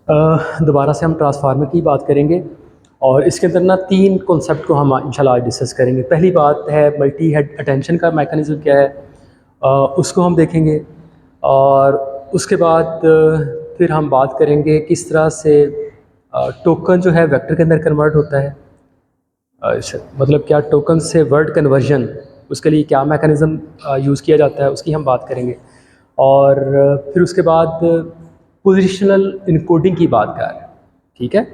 दोबारा से हम ट्रांसफार्मर की बात करेंगे और इसके अंदर ना तीन कॉन्सेप्ट को हम इंशाल्लाह आज डिस्कस करेंगे। पहली बात है मल्टी हेड अटेंशन का मैकेनिज़्म क्या है, उसको हम देखेंगे और उसके बाद फिर हम बात करेंगे किस तरह से टोकन जो है वेक्टर के अंदर कन्वर्ट होता है। मतलब क्या टोकन से वर्ड कन्वर्जन, उसके लिए क्या मैकेनिज़्म यूज़ किया जाता है, उसकी हम बात करेंगे। और फिर उसके बाद पोजिशनल इनकोडिंग की बात कर रहे हैं। ठीक है,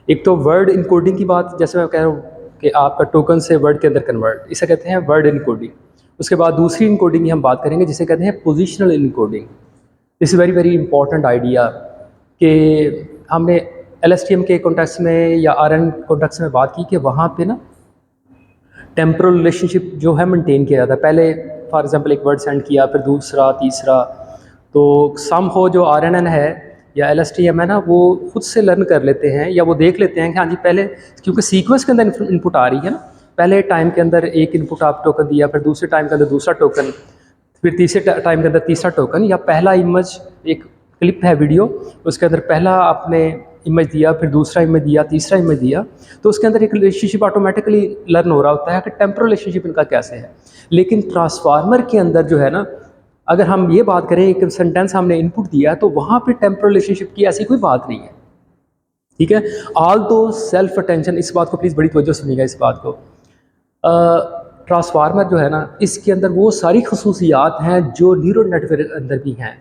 एक तो वर्ड इनकोडिंग की बात, जैसे मैं कह रहा हूँ कि आपका टोकन से वर्ड के अंदर कन्वर्ट, इसे कहते हैं वर्ड इनकोडिंग। उसके बाद दूसरी इनकोडिंग की हम बात करेंगे जिसे कहते हैं positional encoding. This is very very important idea कि हमने LSTM के कॉन्टेक्स्ट में या RN कॉन्टेक्स्ट में बात की कि वहाँ पे ना टेम्पोरल रिलेशनशिप जो है मेंटेन किया जाता है। पहले फॉर एग्जांपल एक वर्ड सेंड किया, फिर दूसरा, तीसरा, तो सम हो जो RNN है या LSTM है ना, वो खुद से लर्न कर लेते हैं या वो देख लेते हैं कि हाँ जी पहले, क्योंकि सीक्वेंस के अंदर इनपुट आ रही है ना, पहले टाइम के अंदर एक इनपुट आप टोकन दिया, फिर दूसरे टाइम के अंदर दूसरा टोकन, फिर तीसरे टाइम के अंदर तीसरा टोकन, या पहला इमेज एक क्लिप है वीडियो, उसके अंदर पहला आपने इमेज दिया, फिर दूसरा इमेज दिया, तीसरा इमेज दिया, तो उसके अंदर एक रिलेशनशिप ऑटोमेटिकली लर्न हो रहा होता है कि टेम्पोरल रिलेशनशिप इनका कैसे है। लेकिन ट्रांसफार्मर के अंदर जो है ना, अगर हम ये बात करें एक सेंटेंस हमने इनपुट दिया है तो वहाँ पे टेम्पोरल रिलेशनशिप की ऐसी कोई बात नहीं है। ठीक है, ऑल दो सेल्फ अटेंशन, इस बात को प्लीज़ बड़ी तवज्जो सुनिएगा इस बात को। ट्रांसफार्मर जो है ना, इसके अंदर वो सारी खसूसियात हैं जो न्यूरल नेटवर्क के अंदर भी हैं।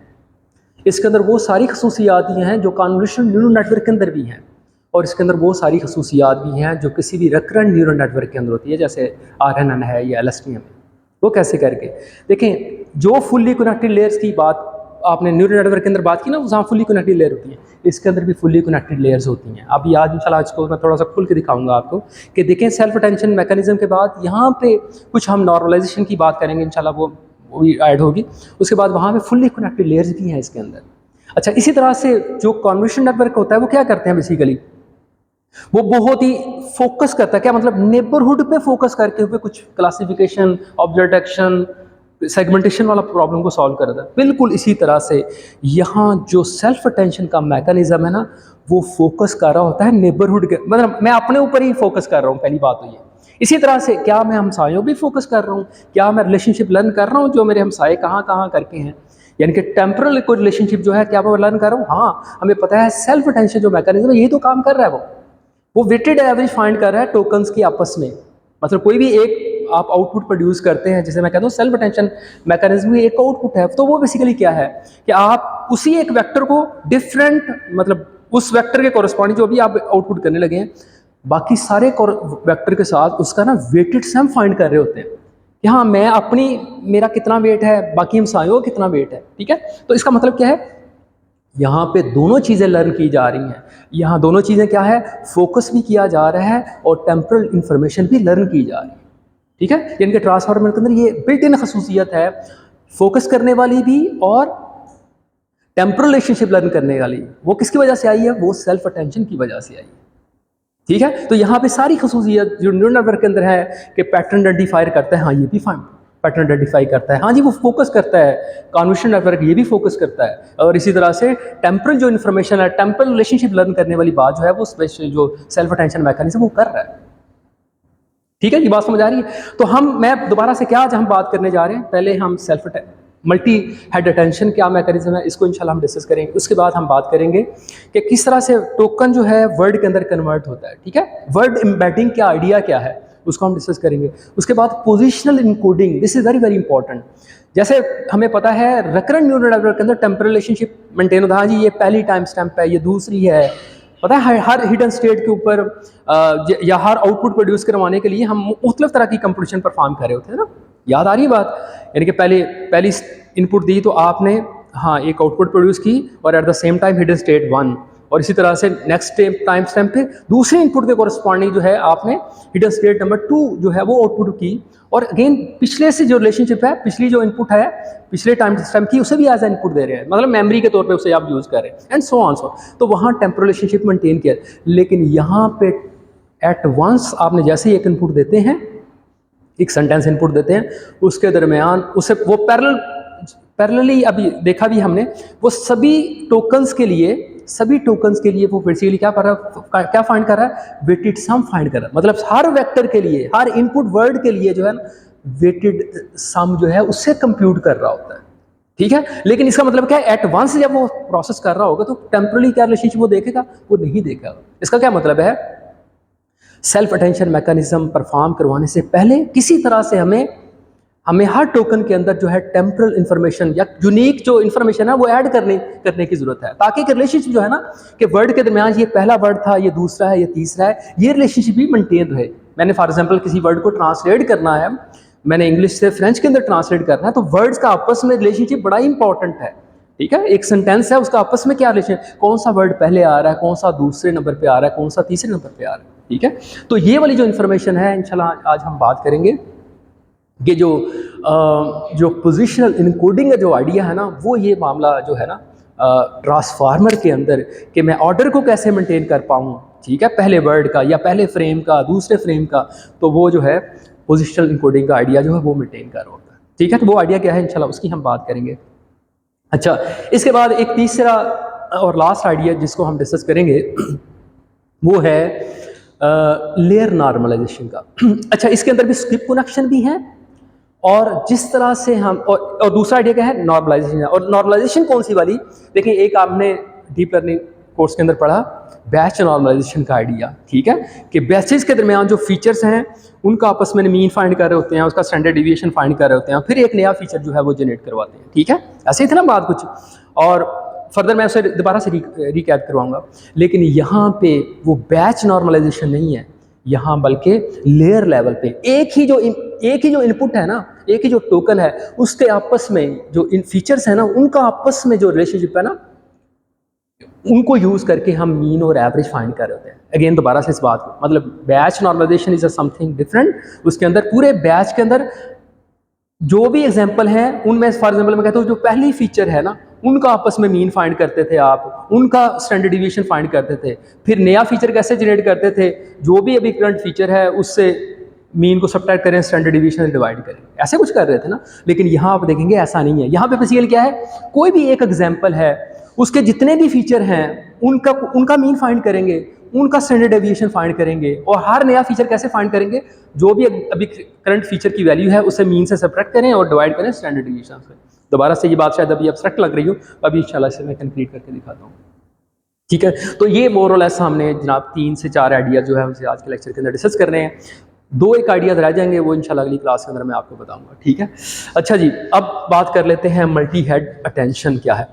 इसके अंदर वो सारी खसूसियात भी हैं जो कन्वोल्यूशन न्यूरल नेटवर्क के अंदर भी हैं, और इसके अंदर वो सारी खसूसियात भी हैं जो किसी भी रिकरेंट न्यूरल नेटवर्क के अंदर होती है, जैसे RNN है या LSTM है। वो कैसे करके देखें, जो फुल्ली कनेक्टेड लेयर्स की बात आपने न्यूरल नेटवर्क के अंदर बात की ना, जहाँ फुल्ली कनेक्टेड लेयर होती है, इसके अंदर भी फुल्ली कनेक्टेड लेयर्स होती हैं। अभी आज इंशाल्लाह इसको मैं थोड़ा सा खुल के दिखाऊंगा आपको कि देखें सेल्फ अटेंशन मैकेनिज्म के बाद यहाँ पे कुछ हम नॉर्मलाइजेशन की बात करेंगे इंशाल्लाह, वो भी ऐड होगी। उसके बाद वहाँ पे फुल्ली कनेक्टेड लेयर्स भी हैं इसके अंदर। अच्छा, इसी तरह से जो कन्वोल्यूशन नेटवर्क होता है वो क्या करते हैं बेसिकली, वो बहुत ही फोकस करता है, क्या मतलब नेबरहुड पे फोकस करके हुए कुछ क्लासिफिकेशन, ऑब्जेक्ट एक्शन, सेगमेंटेशन वाला प्रॉब्लम को सॉल्व करता है। बिल्कुल इसी तरह से यहाँ जो सेल्फ अटेंशन का मैकेनिज्म है ना, वो फोकस कर रहा होता है नेबरहुड के, मतलब मैं अपने ऊपर ही फोकस कर रहा हूँ, पहली बात तो ये। इसी तरह से क्या मैं हमसायों भी फोकस कर रहा हूँ, क्या मैं रिलेशनशिप लर्न कर रहा हूँ जो मेरे हमसाए कहाँ कहाँ करके हैं, यानी कि टेम्पोरल कोई रिलेशनशिप जो है क्या मैं लर्न कर रहा हूँ। हाँ, हमें पता है सेल्फ अटेंशन जो मैकेनिज्म है यही तो काम कर रहा है, वो वेटेड एवरेज फाइंड कर रहा है टोकन्स की आपस में। मतलब कोई भी एक आप आउटपुट प्रोड्यूस करते हैं, जैसे मैं कहता हूँ सेल्फ अटेंशन मैकेनिज्म भी एक आउटपुट है, तो वो बेसिकली क्या है कि आप उसी एक वेक्टर को डिफरेंट, मतलब उस वेक्टर के कॉरेस्पॉन्डिंग जो भी आप आउटपुट करने लगे हैं, बाकी सारे वेक्टर के साथ उसका ना वेटेड सम फाइंड कर रहे होते हैं कि हाँ मैं अपनी, मेरा कितना वेट है, बाकी हमसायों का कितना वेट है। ठीक है, तो इसका मतलब क्या है, यहाँ पे दोनों चीज़ें लर्न की जा रही हैं। यहाँ दोनों चीज़ें क्या है, फोकस भी किया जा रहा है और टेम्पोरल इंफॉर्मेशन भी लर्न की जा रही है। ठीक है, यानी कि ट्रांसफार्मर के अंदर ये बिल्ट इन खसूसियत है, फोकस करने वाली भी और टेम्पोरल रिलेशनशिप लर्न करने वाली। वो किसकी वजह से आई है, वो सेल्फ अटेंशन की वजह से आई है। ठीक है, तो यहाँ पे सारी खसूसियत जो न्यूरल नेटवर्क के अंदर है कि पैटर्न आइडेंटिफाई करता है, हाँ ये भी पैटर्न आइडेंटिफाई करता है, हाँ जी वो फोकस करता है, कन्वोल्यूशन नेटवर्क ये भी फोकस करता है, और इसी तरह से टेम्पोरल जो इन्फॉर्मेशन है, टेम्पोरल रिलेशनशिप लर्न करने वाली बात जो है वो स्पेशल जो सेल्फ अटेंशन मैकेनिज्म वो कर रहा है। ठीक है, ये बात समझ आ रही है। तो मैं दोबारा से क्या आज हम बात करने जा रहे हैं, पहले हम मल्टी हेड अटेंशन क्या मैकेनिज्म है इसको इंशाल्लाह हम डिस्कस करेंगे। उसके बाद हम बात करेंगे कि किस तरह से टोकन जो है वर्ड के अंदर कन्वर्ट होता है। ठीक है, वर्ड एम्बेडिंग क्या आइडिया क्या है उसको हम डिस्कस करेंगे। उसके बाद positional encoding, this is very very important. जैसे हमें पता है रिकरेंट न्यूरल नेटवर्क के अंदर टेम्पोरल रिलेशनशिप मेंटेन होता है, हाँ जी ये पहली टाइम स्टैम्प है, ये दूसरी है, पता है हर हिडन स्टेट के ऊपर या हर आउटपुट प्रोड्यूस करवाने के लिए हम मुख्तलिफ तरह की कंप्यूटेशन परफॉर्म कर रहे होते हैं ना, याद आ रही है बात। यानी कि पहली इनपुट दी तो आपने हाँ एक आउटपुट प्रोड्यूस की और at the same time hidden state 1, और इसी तरह से नेक्स्ट टाइम स्टैम्प पे दूसरे इनपुट के कॉरस्पॉन्डिंग जो है आपने हिडन स्टेट नंबर 2 जो है वो आउटपुट की, और अगेन पिछले से जो रिलेशनशिप है, पिछली जो इनपुट है पिछले टाइम स्टैम्प की, उसे भी एज इनपुट दे रहे हैं, मतलब मेमोरी के तौर पे उसे आप यूज़ कर रहे हैं, एंड सो ऑन सो। तो वहाँ टेम्पोरल रिलेशनशिप मेंटेन किया। लेकिन यहाँ पे एट वंस आपने जैसे ही एक इनपुट देते हैं, एक सेंटेंस इनपुट देते हैं, उसके दरमियान उसे वो पैरेलली अभी देखा भी हमने, वो सभी टोकन्स के लिए सभी टोकन्स के लिए वो बेसिकली क्या फाइंड कर रहा है, वेटेड सम फाइंड कर रहा है। मतलब हर वेक्टर के लिए, हर इनपुट वर्ड के लिए जो है ना वेटेड सम जो है उससे कंप्यूट कर रहा होता है, ठीक है। लेकिन इसका मतलब क्या है, एट वंस जब वो प्रोसेस कर रहा होगा तो टेम्परली क्या रिलेशनशिप वो देखेगा, वो नहीं देखेगा। इसका क्या मतलब है, सेल्फ अटेंशन मैकेनिज्म परफॉर्म करवाने से पहले किसी तरह से हमें हर टोकन के अंदर जो है टेम्परल इंफॉर्मेशन या यूनिक जो इंफॉर्मेशन है वो ऐड करने की जरूरत है, ताकि रिलेशनशिप जो है ना कि वर्ड के दरमियान ये पहला वर्ड था, ये दूसरा है, ये तीसरा है, ये रिलेशनशिप भी मेंटेन रहे। मैंने फॉर एग्जांपल किसी वर्ड को ट्रांसलेट करना है, मैंने इंग्लिश से फ्रेंच के अंदर ट्रांसलेट करना है, तो वर्ड्स का आपस में रिलेशनशिप बड़ा इंपॉर्टेंट है, ठीक है। एक सेंटेंस है उसका आपस में क्या रिलेशन, कौन सा वर्ड पहले आ रहा है, कौन सा दूसरे नंबर पे आ रहा है, कौन सा तीसरे नंबर पे आ रहा है, ठीक है। तो ये वाली जो इन्फॉर्मेशन है इंशाल्लाह आज हम बात करेंगे कि जो पोजिशनल इनकोडिंग का जो आइडिया है ना, वो ये मामला जो है ना ट्रांसफार्मर के अंदर कि मैं ऑर्डर को कैसे मेंटेन कर पाऊँ, ठीक है, पहले वर्ड का या पहले फ्रेम का, दूसरे फ्रेम का, तो वो जो है पोजिशनल इनकोडिंग का आइडिया जो है वो मेंटेन कर होता है, ठीक है। तो वो आइडिया क्या है इंशाल्लाह उसकी हम बात करेंगे। अच्छा, इसके बाद एक तीसरा और लास्ट आइडिया जिसको हम डिस्कस करेंगे वो है लेयर नॉर्मलाइजेशन का। अच्छा, इसके अंदर भी स्क्रिप्ट कनेक्शन भी है, और जिस तरह से हम और दूसरा आइडिया क्या है, नॉर्मलाइजेशन। और नॉर्मलाइजेशन कौन सी वाली, देखिए एक आपने डीप लर्निंग कोर्स के अंदर पढ़ा बैच नॉर्मलाइजेशन का आइडिया, ठीक है, कि बैचेस के दरमियान जो फीचर्स हैं उनका आपस में मीन फाइंड कर रहे होते हैं, उसका स्टैंडर्ड डिविएशन फाइंड कर रहे होते हैं, फिर एक नया फीचर जो है वो जनरेट करवाते हैं, ठीक है। ऐसे ही था ना बात कुछ, और फर्दर मैं उसे दोबारा से रिकैप करवाऊंगा। लेकिन यहाँ पे वो बैच नॉर्मलाइजेशन नहीं है, यहाँ बल्कि लेयर लेवल पे एक ही जो इनपुट है ना, एक ही जो टोकन है, उसके आपस में जो इन फीचर्स है ना, उनका आपस में जो रिलेशनशिप है ना, उनको यूज करके हम मीन और एवरेज फाइंड कर रहे होते हैं। अगेन दोबारा से इस बात को, मतलब batch normalization is a something different. उसके अंदर पूरे बैच के अंदर जो भी एग्जांपल हैं उनमें फॉर एग्जांपल मैं कहता हूँ जो पहली फीचर है ना, उनका आपस में मीन फाइंड करते थे आप, उनका स्टैंडर्ड डिवीएशन फाइंड करते थे, फिर नया फीचर कैसे जनरेट करते थे, जो भी अभी करंट फीचर है उससे मीन को सब्ट्रैक्ट करें, स्टैंडर्ड डिवीएशन डिवाइड करें, ऐसे कुछ कर रहे थे ना। लेकिन यहाँ आप देखेंगे ऐसा नहीं है, यहाँ पे बेसिकली क्या है, कोई भी एक एग्जाम्पल है, उसके जितने भी फीचर हैं उनका मीन फाइंड करेंगे, उनका स्टैंडर्ड डेविएशन फाइंड करेंगे, और हर नया फीचर कैसे फाइंड करेंगे, जो भी अभी करंट फीचर की वैल्यू है उसे मीन से सब्ट्रैक्ट करें और डिवाइड करें स्टैंडर्ड डेविएशन से। दोबारा से ये बात शायद अभी एब्स्ट्रैक्ट लग रही हो, अभी इंशाल्लाह से मैं कंप्लीट करके दिखाता हूँ, ठीक है। तो ये मोर और लेस हमने जनाब 3 से 4 आइडिया जो है उसे आज के लेक्चर के अंदर डिस्कस कर रहे हैं। 2 एक आइडियाज रह जाएंगे, वो इंशाल्लाह अगली क्लास के अंदर मैं आपको बताऊंगा, ठीक है। अच्छा जी, अब बात कर लेते हैं मल्टी हेड अटेंशन क्या है।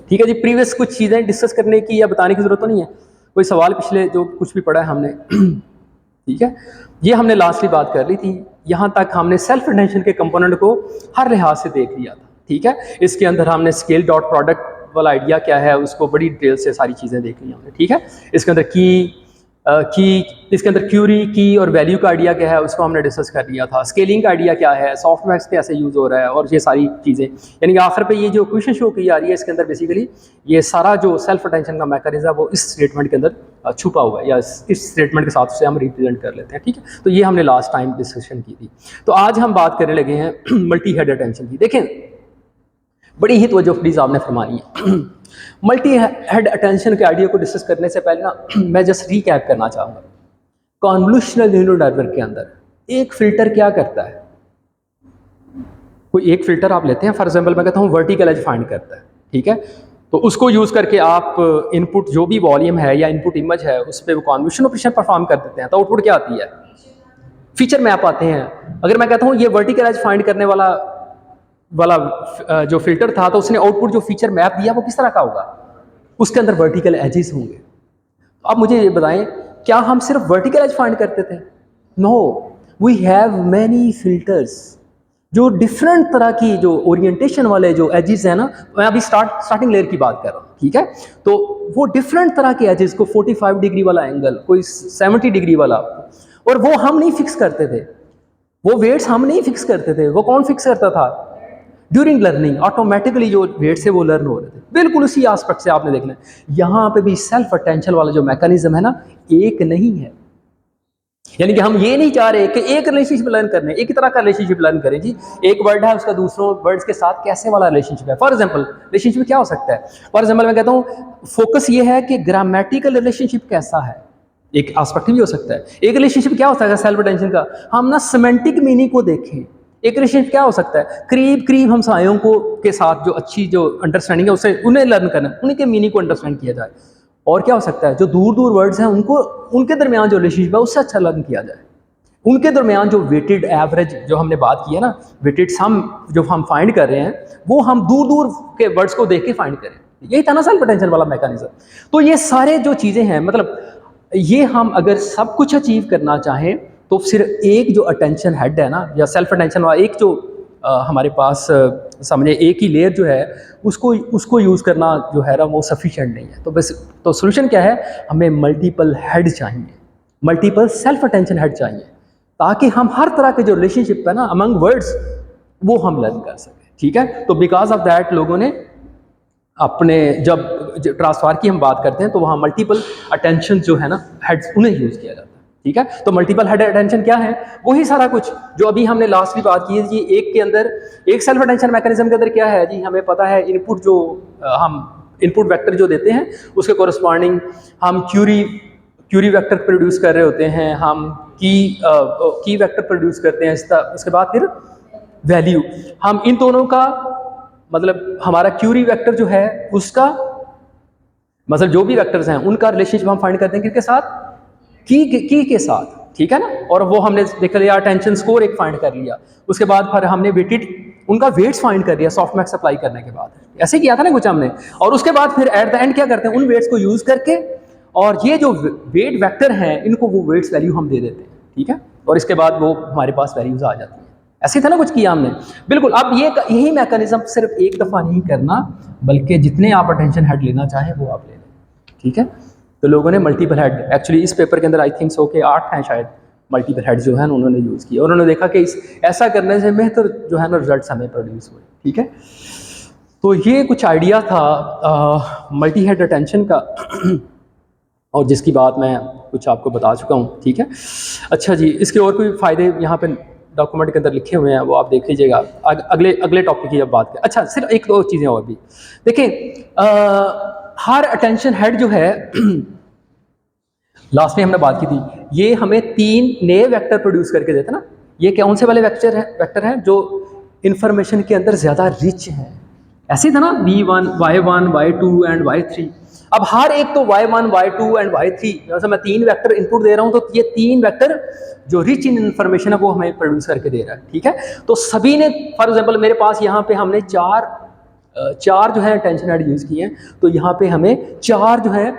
ठीक है जी, प्रीवियस कुछ चीज़ें डिस्कस करने की या बताने की जरूरत तो नहीं है, कोई सवाल पिछले जो कुछ भी पढ़ा है हमने ठीक है, ये हमने लास्टली बात कर ली थी, यहाँ तक हमने सेल्फ अटेंशन के कंपोनेंट को हर लिहाज से देख लिया था, ठीक है। इसके अंदर हमने स्केल डॉट प्रोडक्ट वाला आइडिया क्या है उसको बड़ी डिटेल से सारी चीज़ें देख ली हमने, ठीक है। इसके अंदर इसके अंदर क्यूरी की और वैल्यू का आइडिया क्या है उसको हमने डिस्कस कर लिया था, स्केलिंग का आइडिया क्या है, सॉफ्टवेयर कैसे यूज़ हो रहा है, और ये सारी चीज़ें, यानी कि आखिर पे ये जो क्वेश्चन शो की जा रही है इसके अंदर बेसिकली ये सारा जो सेल्फ अटेंशन का मैकेनिज्म है वो इस स्टेटमेंट के अंदर छुपा हुआ है, या इस स्टेटमेंट के साथ उसे हम रिप्रेजेंट कर लेते हैं, ठीक है। तो ये हमने लास्ट टाइम डिस्कशन की थी। तो आज हम बात करने लगे हैं मल्टी हेड अटेंशन की। देखें, बड़ी ही तवज्जो प्लीज़ आपने फरमानी है। मल्टी हेड अटेंशन के आइडिया को डिस्कस करने से पहले ना मैं जस्ट रीकैप करना चाहूँगा। कॉन्वोल्यूशनल न्यूरल नेटवर्क के अंदर एक फिल्टर क्या करता है, कोई एक फिल्टर आप लेते हैं, फॉर एग्जांपल मैं कहता हूँ वर्टिकल एज फाइंड करता है, ठीक है। तो उसको यूज़ करके आप इनपुट जो भी वॉल्यूम है या इनपुट इमेज है उस पर वो कॉन्वोल्यूशन ऑपरेशन परफॉर्म कर देते हैं, तो आउटपुट क्या आती है, फीचर मैप आते हैं। अगर मैं कहता हूँ ये वर्टिकल एज फाइंड करने वाला जो फिल्टर था, तो उसने आउटपुट जो फीचर मैप दिया वो किस तरह का होगा, उसके अंदर वर्टिकल एजेस होंगे। तो आप मुझे ये बताएं, क्या हम सिर्फ वर्टिकल एज फाइंड करते थे? No, we have many filters जो डिफरेंट तरह की जो ओरिएंटेशन वाले जो एजेस है ना, मैं अभी स्टार्टिंग लेयर की बात कर रहा हूँ, ठीक है। तो वो डिफरेंट तरह के एजेस को 45 डिग्री वाला एंगल, कोई 70 डिग्री वाला, और वो हम नहीं फिक्स करते थे, वो वेट्स हम नहीं फिक्स करते थे, वो कौन फिक्स करता था? ड्यूरिंग लर्निंग ऑटोमेटिकली जो वेट से वो लर्न हो रहे थे। बिल्कुल उसी एस्पेक्ट से आपने देखना है यहाँ पे भी सेल्फ अटेंशन वाला जो मैकेनिज्म है ना, एक नहीं है, यानी कि हम ये नहीं चाह रहे कि एक रिलेशनशिप लर्न करने, एक ही तरह का रिलेशनशिप लर्न करें जी। एक वर्ड है, उसका दूसरों वर्ड्स के साथ कैसे वाला रिलेशनशिप है। फॉर एग्जांपल रिलेशनशिप क्या हो सकता है? फॉर एग्जांपल मैं कहता हूँ फोकस ये है कि ग्रामेटिकल रिलेशनशिप कैसा है, एक एस्पेक्ट भी हो सकता है। एक रिलेशनशिप क्या हो सकता है सेल्फ अटेंशन का, हम ना सिमेंटिक मीनिंग को देखें। एक रिलेशनशिप क्या हो सकता है, करीब करीब हमसायों को के साथ जो अच्छी जो अंडरस्टैंडिंग है उसे उन्हें लर्न करना, उनके मीनिंग को अंडरस्टैंड किया जाए। और क्या हो सकता है, जो दूर दूर वर्ड्स हैं उनको, उनके दरमियान जो रिलेशनशिप है उससे अच्छा लर्न किया जाए। उनके दरमियान जो वेटेड एवरेज जो हमने बात की है ना, वेटेड सम जो हम फाइंड कर रहे हैं, वो हम दूर दूर के वर्ड्स को देख के फाइंड करें। यही था ना सेल्फ अटेंशन वाला मैकेनिज्म। तो ये सारे जो चीज़ें हैं, मतलब ये हम अगर सब कुछ अचीव करना चाहें तो सिर्फ एक जो अटेंशन हेड है ना, या सेल्फ अटेंशन वाला एक जो हमारे पास समझे एक ही लेयर जो है, उसको यूज़ करना जो है ना वो सफिशिएंट नहीं है। तो बस तो सोल्यूशन क्या है, हमें मल्टीपल हेड चाहिए, मल्टीपल सेल्फ अटेंशन हेड चाहिए, ताकि हम हर तरह के जो रिलेशनशिप है ना अमंग वर्ड्स वो हम लर्न कर सकें। ठीक है, तो बिकॉज ऑफ दैट लोगों ने अपने जब ट्रांसफार की हम बात करते हैं तो वहाँ मल्टीपल अटेंशन जो है ना हेड्स उन्हें यूज़ किया जाता है। ठीक है, तो मल्टीपल हेड अटेंशन क्या है, वही सारा कुछ जो अभी हमने लास्ट की बात की है जी। एक के अंदर एक सेल्फ अटेंशन मैकेनिज्म के अंदर क्या है जी, हमें पता है इनपुट जो हम इनपुट वेक्टर जो देते हैं उसके कोरस्पॉन्डिंग हम क्यूरी वेक्टर प्रोड्यूस कर रहे होते हैं, हम की वेक्टर प्रोड्यूस करते हैं, उसके बाद फिर वैल्यू। हम इन दोनों का मतलब हमारा क्यूरी वेक्टर जो है उसका मतलब जो भी वेक्टर्स हैं उनका रिलेशनशिप हम फाइंड करते हैं किसके साथ, की के साथ। ठीक है ना, और वो हमने देख लिया, अटेंशन स्कोर एक फाइंड कर लिया, उसके बाद फिर हमने वेटेड उनका वेट्स फाइंड कर लिया सॉफ्टमैक्स अप्लाई करने के बाद। ऐसे किया था ना कुछ हमने, और उसके बाद फिर एट द एंड क्या करते हैं, उन वेट्स को यूज करके और ये जो वेट वेक्टर हैं इनको वो वेट्स वैल्यू हम दे देते हैं। ठीक है, और इसके बाद वो हमारे पास वैल्यूज आ जाती हैं। ऐसे था ना कुछ किया हमने, बिल्कुल। अब यही मैकेनिज्म सिर्फ एक दफ़ा नहीं करना, बल्कि जितने आप अटेंशन हेड लेना चाहें वो आप ले लें। ठीक है, तो लोगों ने मल्टीपल हेड, एक्चुअली इस पेपर के अंदर आई थिंक सो के 8 हैं शायद मल्टीपल हेड जो है उन्होंने यूज़ किया, और उन्होंने देखा कि ऐसा करने से बेहतर जो है ना रिजल्ट हमें प्रोड्यूस हुए। ठीक है, तो ये कुछ आइडिया था मल्टी हेड अटेंशन का और जिसकी बात मैं कुछ आपको बता चुका हूँ। ठीक है, अच्छा जी, इसके और कोई फ़ायदे यहाँ पे डॉक्यूमेंट के अंदर लिखे हुए हैं, वो आप देख लीजिएगा। अगले टॉपिक की अब बात करें। अच्छा, सिर्फ एक दो चीज़ें और भी देखें। हर अटेंशन हेड जो है लास्ट में हमने बात की थी, ये हमें 3 नए वेक्टर प्रोड्यूस करके देता ना। ये कौन से वाले वेक्टर हैं जो इंफॉर्मेशन के अंदर ज़्यादा रिच हैं। ऐसे था ना, V1, Y1, Y2 and Y3। अब हर एक तो Y1, Y2 एंड Y3, जैसे मैं 3 वेक्टर इनपुट दे रहा हूँ तो ये 3 वेक्टर जो रिच इन इन्फॉर्मेशन है वो हमें प्रोड्यूस करके दे रहा है। ठीक है, तो सभी ने, फॉर एग्जांपल मेरे पास यहाँ पे हमने चार जो है अटेंशन हेड यूज़ किए हैं, तो यहाँ पे हमें 4 जो है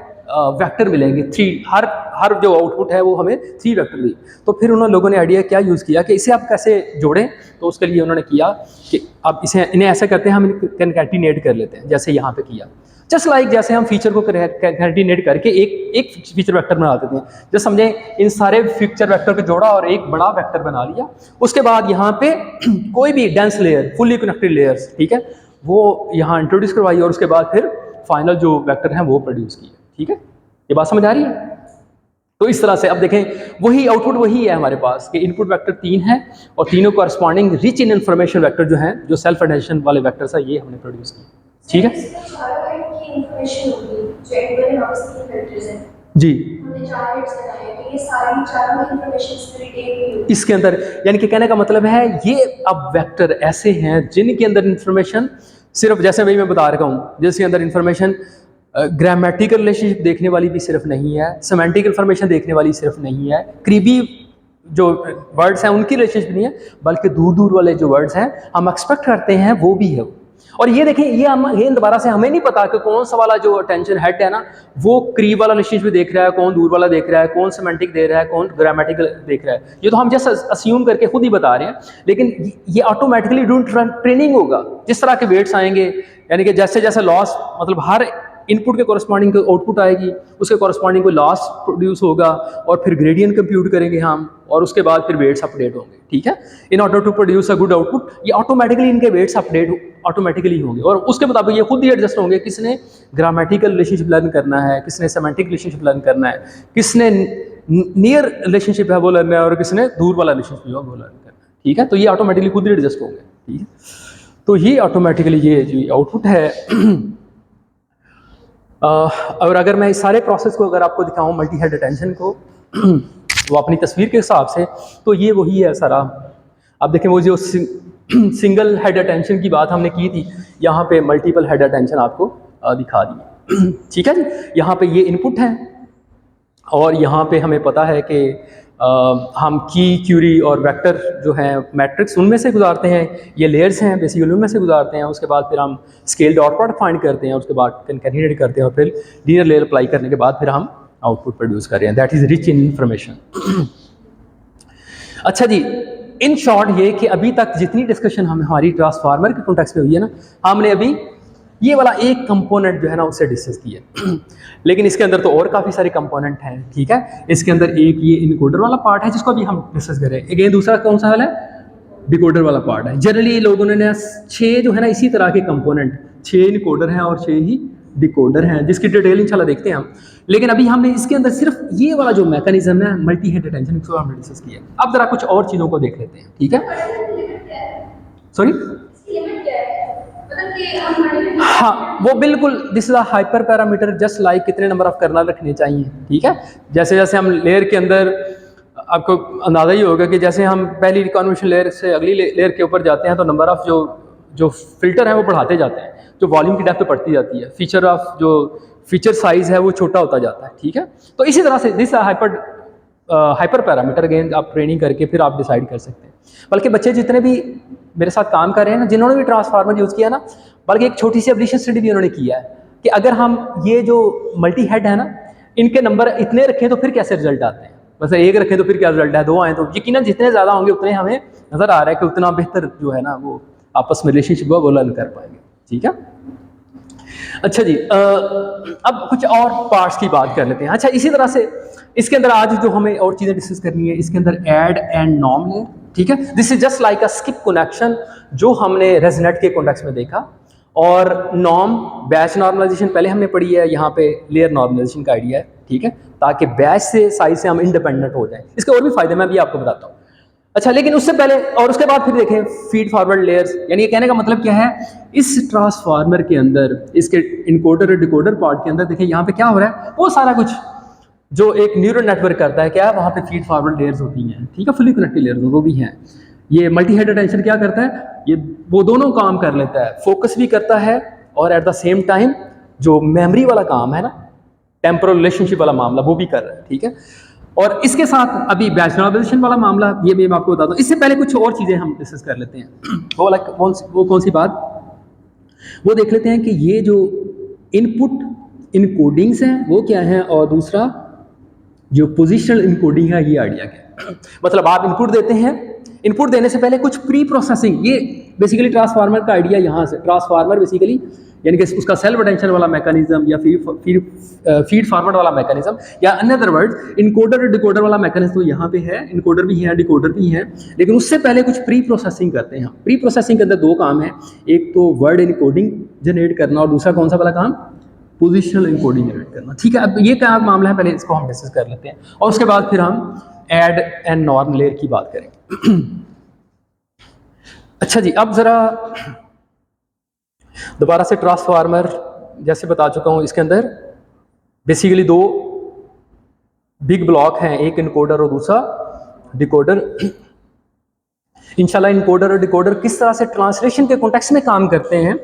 वेक्टर मिलेंगे। 3 हर जो आउटपुट है वो हमें 3 वेक्टर दी। तो फिर उन्होंने लोगों ने आइडिया क्या यूज़ किया कि इसे आप कैसे जोड़ें, तो उसके लिए उन्होंने किया कि अब इन्हें ऐसे करते हैं, हम कंकैटिनेट कर लेते हैं, जैसे यहाँ पे किया। जस्ट लाइक जैसे हम फीचर को कंकैटिनेट करके एक फीचर वेक्टर बना देते हैं। जैसे समझें इन सारे फीचर वेक्टर को जोड़ा और एक बड़ा वेक्टर बना लिया। उसके बाद यहाँ पे कोई भी dense layer, fully connected layers, ठीक है, वो यहाँ इंट्रोड्यूस करवाई और उसके बाद फिर फाइनल जो वेक्टर हैं वो प्रोड्यूस किए। ठीक है, ये बात समझ आ रही है? तो इस तरह से अब देखें, वही आउटपुट वही है हमारे पास कि इनपुट वेक्टर 3 है और तीनों corresponding rich in information vector जो हैं, जो सेल्फ अटेंशन वाले वेक्टर्स है, ये हमने प्रोड्यूस किए। ठीक है जी, इसके अंदर यानी कि कहने का मतलब है ये अब वेक्टर ऐसे हैं जिनके अंदर इंफॉर्मेशन सिर्फ, जैसे भाई मैं बता रहा हूँ, जिसके अंदर इंफॉर्मेशन ग्रामेटिकल रिलेशनशिप देखने वाली भी सिर्फ नहीं है, सेमेंटिक इंफॉर्मेशन देखने वाली सिर्फ नहीं है, करीबी जो वर्ड्स हैं उनकी रिलेशनशिप नहीं है, बल्कि दूर दूर वाले जो वर्ड्स हैं हम एक्सपेक्ट करते हैं वो भी है। और ये देखें, ये दोबारा से हमें नहीं पता कि कौन सा वाला जो अटेंशन हेड है ना वो करीब वाला रिलेशनशिप देख रहा है, कौन दूर वाला देख रहा है, कौन सेमेंटिक दे रहा है, कौन ग्रामेटिकल देख रहा है। ये तो हम जैसे अस्यूम करके खुद ही बता रहे हैं, लेकिन ये ऑटोमेटिकली ड्यूरिंग ट्रेनिंग होगा। जिस तरह के वेट्स आएंगे, यानी कि जैसे जैसे लॉस, मतलब हर इनपुट के कॉरस्पॉन्डिंग को आउटपुट आएगी, उसके कॉरस्पॉन्डिंग को लॉस प्रोड्यूस होगा और फिर ग्रेडियंट कंप्यूट करेंगे हम, और उसके बाद फिर वेट्स अपडेट होंगे। ठीक है, in order to produce a good output, ये ऑटोमेटिकली इनके वेट्स अपडेट ऑटोमेटिकली होंगे और उसके मुताबिक ये खुद ही एडजस्ट होंगे। किसने ग्रामेटिकल रिलेशनशिप लर्न करना है, किसने सेमेंटिक रिलेशनशिप लर्न करना है, किसने नियर रिलेशनशिप है वो लर्न है और किसने दूर वाला रिलेशनशिप है वो लर्न करना है, ठीक है। तो ये ऑटोमेटिकली खुद ही एडजस्ट होंगे, ठीक है। तो ये ऑटोमेटिकली ये जो आउटपुट है और अगर मैं इस सारे प्रोसेस को अगर आपको दिखाऊं मल्टी हेड अटेंशन को वो अपनी तस्वीर के हिसाब से, तो ये वही है सारा। अब देखें वो जो सिंगल हेड अटेंशन की बात हमने की थी, यहाँ पे मल्टीपल हेड अटेंशन आपको दिखा दी, ठीक है जी। यहाँ पे ये इनपुट है और यहाँ पे हमें पता है कि हम की, क्यूरी और वेक्टर जो है मैट्रिक्स उनमें से गुजारते हैं, ये लेयर्स हैं बेसिकली उनमें से गुजारते हैं। उसके बाद फिर हम स्केल डॉट प्रोडक्ट फाइंड करते हैं, उसके बाद कंकैटिनेट करते हैं और फिर लीनियर लेयर अप्लाई करने के बाद फिर हम आउटपुट प्रोड्यूस कर रहे हैं। That is rich in information. अच्छा जी, इन शॉर्ट ये कि अभी तक जितनी डिस्कशन हमारी ट्रांसफार्मर के कॉन्टेक्स्ट में हुई है ना, हमने अभी ये वाला एक कंपोनेंट जो है ना उससे डिस्कस किया लेकिन इसके अंदर तो और काफ़ी सारे कंपोनेंट हैं, ठीक है। इसके अंदर एक ये इनकोडर वाला पार्ट है जिसको अभी हम डिस्कस करें। अगेन दूसरा कौन सा वाला है? डिकोडर वाला पार्ट है। जनरली लोगों ने 6 जो है ना इसी तरह के कंपोनेंट, 6 इनकोडर हैं और 6 ही डिकोडर हैं, जिसकी डिटेल इंशाल्लाह देखते हैं हम। लेकिन अभी हमने इसके अंदर सिर्फ ये वाला जो मैकेनिज्म है मल्टी हेड अटेंशन, इसको हमने डिस्कस किया। अब जरा कुछ और चीज़ों को देख लेते हैं, ठीक है। सॉरी, हाँ वो बिल्कुल, this is a hyper parameter just like कितने नंबर ऑफ कर्नल रखने चाहिए, ठीक है। जैसे जैसे हम लेयर के अंदर, आपको अंदाज़ा ही होगा कि जैसे हम पहली रिकॉन्वोल्यूशन लेयर से अगली लेयर के ऊपर जाते हैं तो नंबर ऑफ जो फिल्टर है वो बढ़ाते जाते हैं, जो वॉल्यूम की डेप्थ बढ़ती जाती है, फीचर साइज है वो छोटा होता जाता है, ठीक है। तो इसी तरह से दिस हाइपर पैरामीटर अगेन आप ट्रेनिंग करके फिर आप डिसाइड कर सकते हैं। बल्कि बच्चे जितने भी मेरे साथ काम कर रहे हैं ना, जिन्होंने भी ट्रांसफार्मर यूज़ किया ना, बल्कि एक छोटी सी एब्लिशन स्टडी भी उन्होंने किया है कि अगर हम ये जो मल्टी हेड है ना, इनके नंबर इतने रखें तो फिर कैसे रिजल्ट आते हैं, बस एक रखें तो फिर क्या रिजल्ट है, 2 आए तो यकीनन जितने ज़्यादा होंगे उतने हमें नज़र आ रहा है कि उतना बेहतर जो है ना वो आपस में रिलेशनशिप वो लर्न कर पाएंगे, ठीक है। अच्छा जी, अब कुछ और पार्ट्स की बात कर लेते हैं। अच्छा, इसी तरह से इसके अंदर आज जो हमें और चीज़ें डिस्कस करनी है, इसके अंदर ऐड एंड नॉर्म लेयर, ठीक है। This is just like a skip connection जो हमने रेजनेट के कॉन्टेक्स्ट में देखा, और नॉर्म बैच नॉर्मलाइजेशन पहले हमने पढ़ी है, यहाँ पे लेयर नॉर्मलाइजेशन का आइडिया है, ठीक है, ताकि बैच से साइज से हम इंडिपेंडेंट हो जाएं। इसके और भी फायदे मैं भी आपको बताता हूँ। अच्छा, लेकिन उससे पहले और उसके बाद फिर देखें फीड फॉरवर्ड लेयर्स, यानी ये कहने का मतलब क्या है, इस ट्रांसफार्मर के अंदर इसके इनकोडर और डिकोडर पार्ट के अंदर देखें यहाँ पे क्या हो रहा है, वो सारा कुछ जो एक न्यूरल नेटवर्क करता है, क्या है वहाँ पे फीड फॉरवर्ड लेयर्स होती हैं, ठीक है, फुली कनेक्टेड लेयर्स वो भी हैं। ये मल्टी हेड अटेंशन क्या करता है, ये वो दोनों काम कर लेता है, फोकस भी करता है और एट द सेम टाइम जो मेमोरी वाला काम है ना, टेम्पोरल रिलेशनशिप वाला मामला, वो भी कर रहा है, ठीक है। और इसके साथ अभी बैच नॉर्मलाइजेशन वाला मामला ये भी मैं आपको बताता हूँ। इससे पहले कुछ और चीज़ें हम डिस्कस कर लेते हैं। वो कौन सी बात, वो देख लेते हैं कि ये जो इनपुट इनकोडिंग्स हैं वो क्या है, और दूसरा जो पोजिशनल इनकोडिंग है ये आइडिया क्या है। मतलब आप इनपुट देते हैं, इनपुट देने से पहले कुछ प्री प्रोसेसिंग, ये बेसिकली ट्रांसफार्मर का आइडिया यहाँ से, ट्रांसफार्मर बेसिकली यानी कि उसका सेल्फ अटेंशन वाला मैकेनिज्म या फीड फॉरवर्ड वाला मैकेनिज्म, या अनदर वर्ड इनकोडर और डिकोडर वाला मैकेनिज्म तो यहाँ पे है, इनकोडर भी है डिकोडर भी है, लेकिन उससे पहले कुछ प्री प्रोसेसिंग करते हैं। प्री प्रोसेसिंग के अंदर 2 काम है, एक तो वर्ड इनकोडिंग जनरेट करना और दूसरा कौन सा वाला काम, पोजिशनल इनकोडिंग जनरेट करना, ठीक है। अब ये क्या मामला है, पहले इसको हम डिस्कस कर लेते हैं और उसके बाद फिर हम ऐड एंड नॉर्म लेयर की बात करेंगे। अच्छा जी, अब ज़रा दोबारा से ट्रांसफार्मर जैसे बता चुका हूँ, इसके अंदर बेसिकली 2 बिग ब्लॉक हैं, एक इनकोडर और दूसरा डिकोडर। इंशाल्लाह इनकोडर और डिकोडर किस तरह से ट्रांसलेशन के कॉन्टेक्स्ट में काम करते हैं,